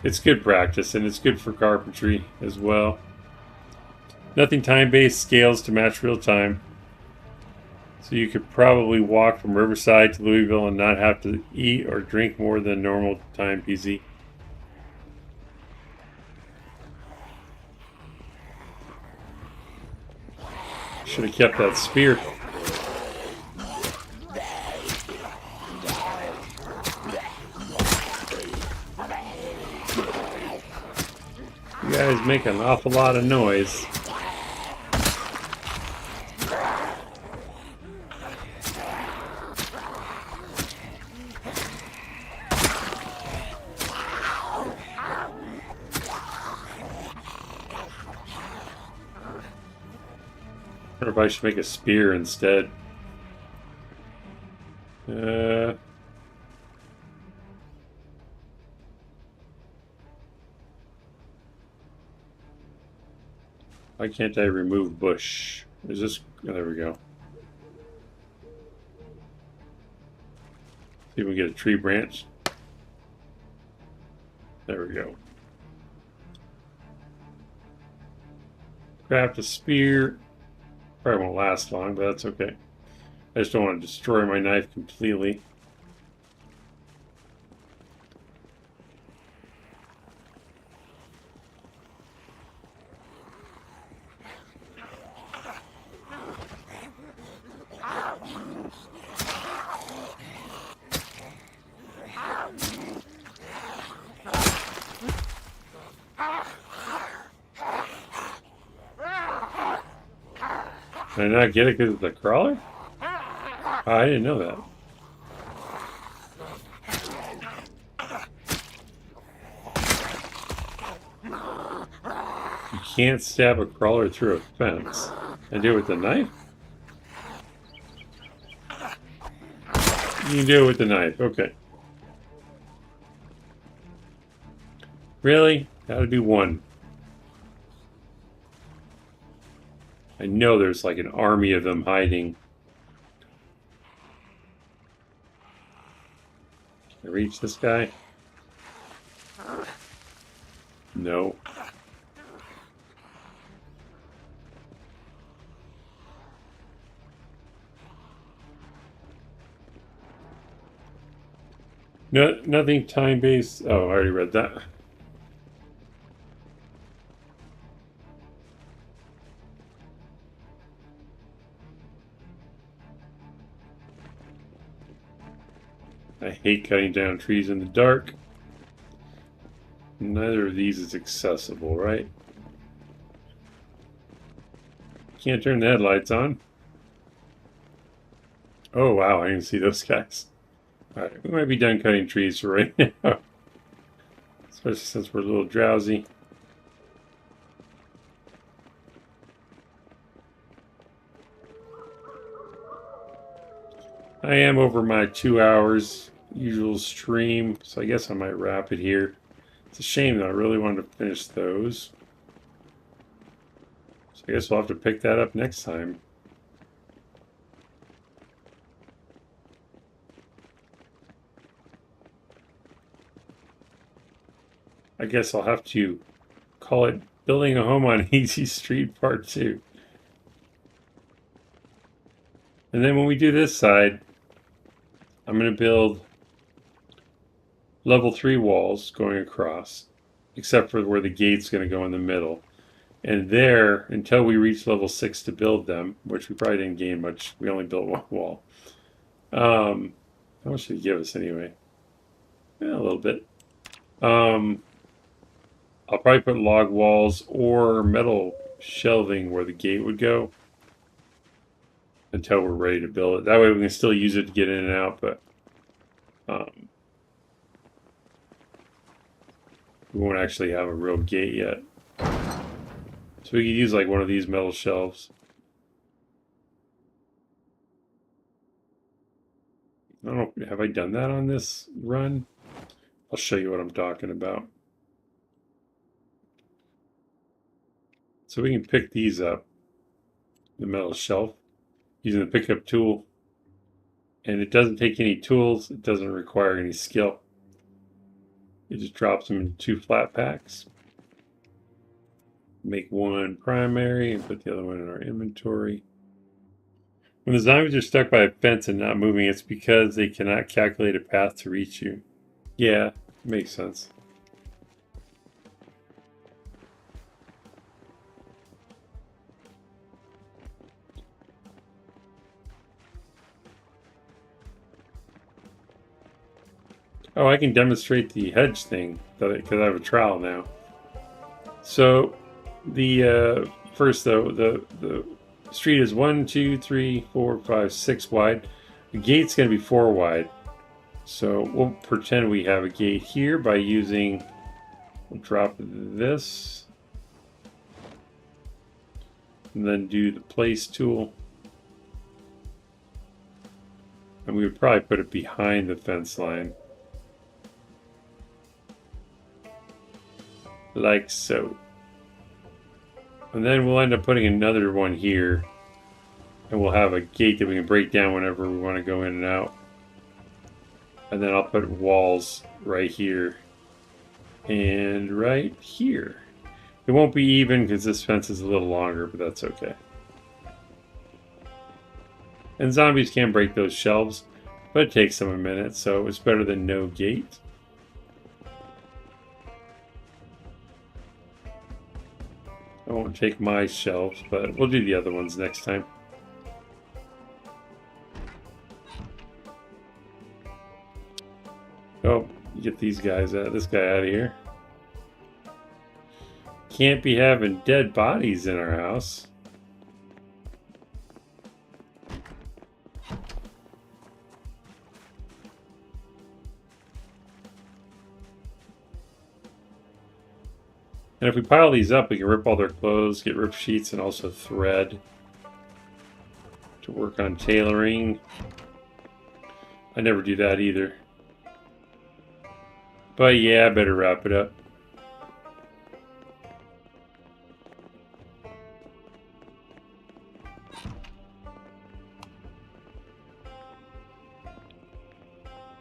it's good practice and it's good for carpentry as well. Nothing time-based, scales to match real time. So you could probably walk from Riverside to Louisville and not have to eat or drink more than normal time PZ. Should have kept that spear. You guys make an awful lot of noise. I wonder if I should make a spear instead. Why can't I remove bush? Is this... Oh, there we go. See if we can get a tree branch. There we go. Craft a spear. Probably won't last long, but that's okay. I just don't want to destroy my knife completely. Did I not get it because of the crawler? Oh, I didn't know that. You can't stab a crawler through a fence. And do it with the knife? You can do it with the knife, okay. Really? Gotta do one. I know there's like an army of them hiding. Can I reach this guy? No. No, nothing time-based. Oh, I already read that. I hate cutting down trees in the dark. Neither of these is accessible, right? Can't turn the headlights on. Oh, wow, I didn't see those guys. Alright, we might be done cutting trees for right now. Especially since we're a little drowsy. I am over my 2 hours usual stream, so I guess I might wrap it here. It's a shame though, I really wanted to finish those. So I guess we'll have to pick that up next time. I guess I'll have to call it Building a Home on Easy Street Part 2. And then when we do this side, I'm going to build level 3 walls going across, except for where the gate's going to go in the middle. And there, until we reach level 6 to build them, which we probably didn't gain much, we only built one wall. How much should it give us anyway? Yeah, a little bit. I'll probably put log walls or metal shelving where the gate would go until we're ready to build it. That way we can still use it to get in and out, but we won't actually have a real gate yet. So we could use like one of these metal shelves. I don't know, have I done that on this run? I'll show you what I'm talking about. So we can pick these up, the metal shelf, using the pickup tool. And it doesn't take any tools, it doesn't require any skill. It just drops them into 2 flat packs. Make one primary and put the other one in our inventory. When the zombies are stuck by a fence and not moving, it's because they cannot calculate a path to reach you. Yeah, makes sense. Oh, I can demonstrate the hedge thing because I have a trowel now. So the first though, the street is 1, 2, 3, 4, 5, 6 wide. The gate's going to be 4 wide. So we'll pretend we have a gate here by using, we'll drop this, and then do the place tool. And we would probably put it behind the fence line. Like so. And then we'll end up putting another one here. And we'll have a gate that we can break down whenever we want to go in and out. And then I'll put walls right here. And right here. It won't be even because this fence is a little longer, but that's okay. And zombies can break those shelves, but it takes them a minute, so it's better than no gate. I won't take my shelves, but we'll do the other ones next time. Oh, get these guys out, this guy out of here. Can't be having dead bodies in our house. And if we pile these up, we can rip all their clothes, get rip sheets, and also thread to work on tailoring. I never do that either. But yeah, I better wrap it up.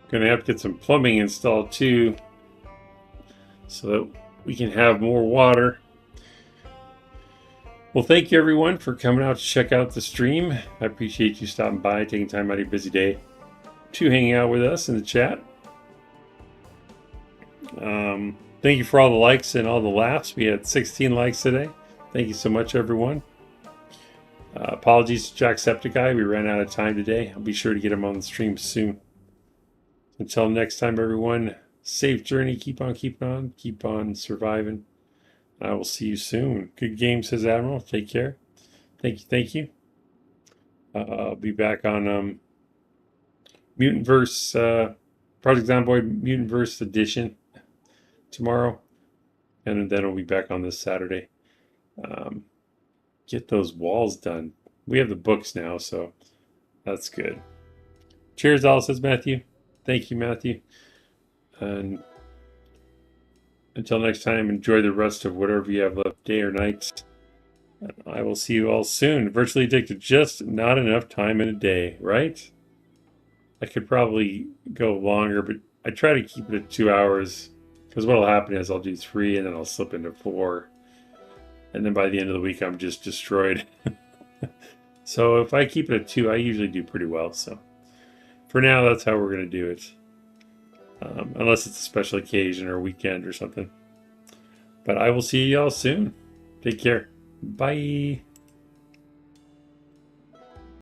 Gonna have to get some plumbing installed too, so that we can have more water. Well, thank you everyone for coming out to check out the stream. I appreciate you stopping by, taking time out of your busy day to hang out with us in the chat. Thank you for all the likes and all the laughs. We had 16 likes today. Thank you so much, everyone. Apologies to Jacksepticeye. We ran out of time today. I'll be sure to get him on the stream soon. Until next time, everyone, safe journey. Keep on keeping on. Keep on surviving. I will see you soon. Good game, says Admiral. Take care. Thank you. Thank you. I'll be back on Mutantverse, Project Zomboid Mutantverse Edition tomorrow. And then I'll be back on this Saturday. Get those walls done. We have the books now, so that's good. Cheers, all, says Matthew. Thank you, Matthew. And until next time, enjoy the rest of whatever you have left, day or night. And I will see you all soon. Virtually Addicted, just not enough time in a day, right? I could probably go longer, but I try to keep it at 2 hours. Because what will happen is I'll do 3 and then I'll slip into 4. And then by the end of the week, I'm just destroyed. So if I keep it at 2, I usually do pretty well. So for now, that's how we're going to do it. Unless it's a special occasion or a weekend or something. But I will see y'all soon. Take care. Bye.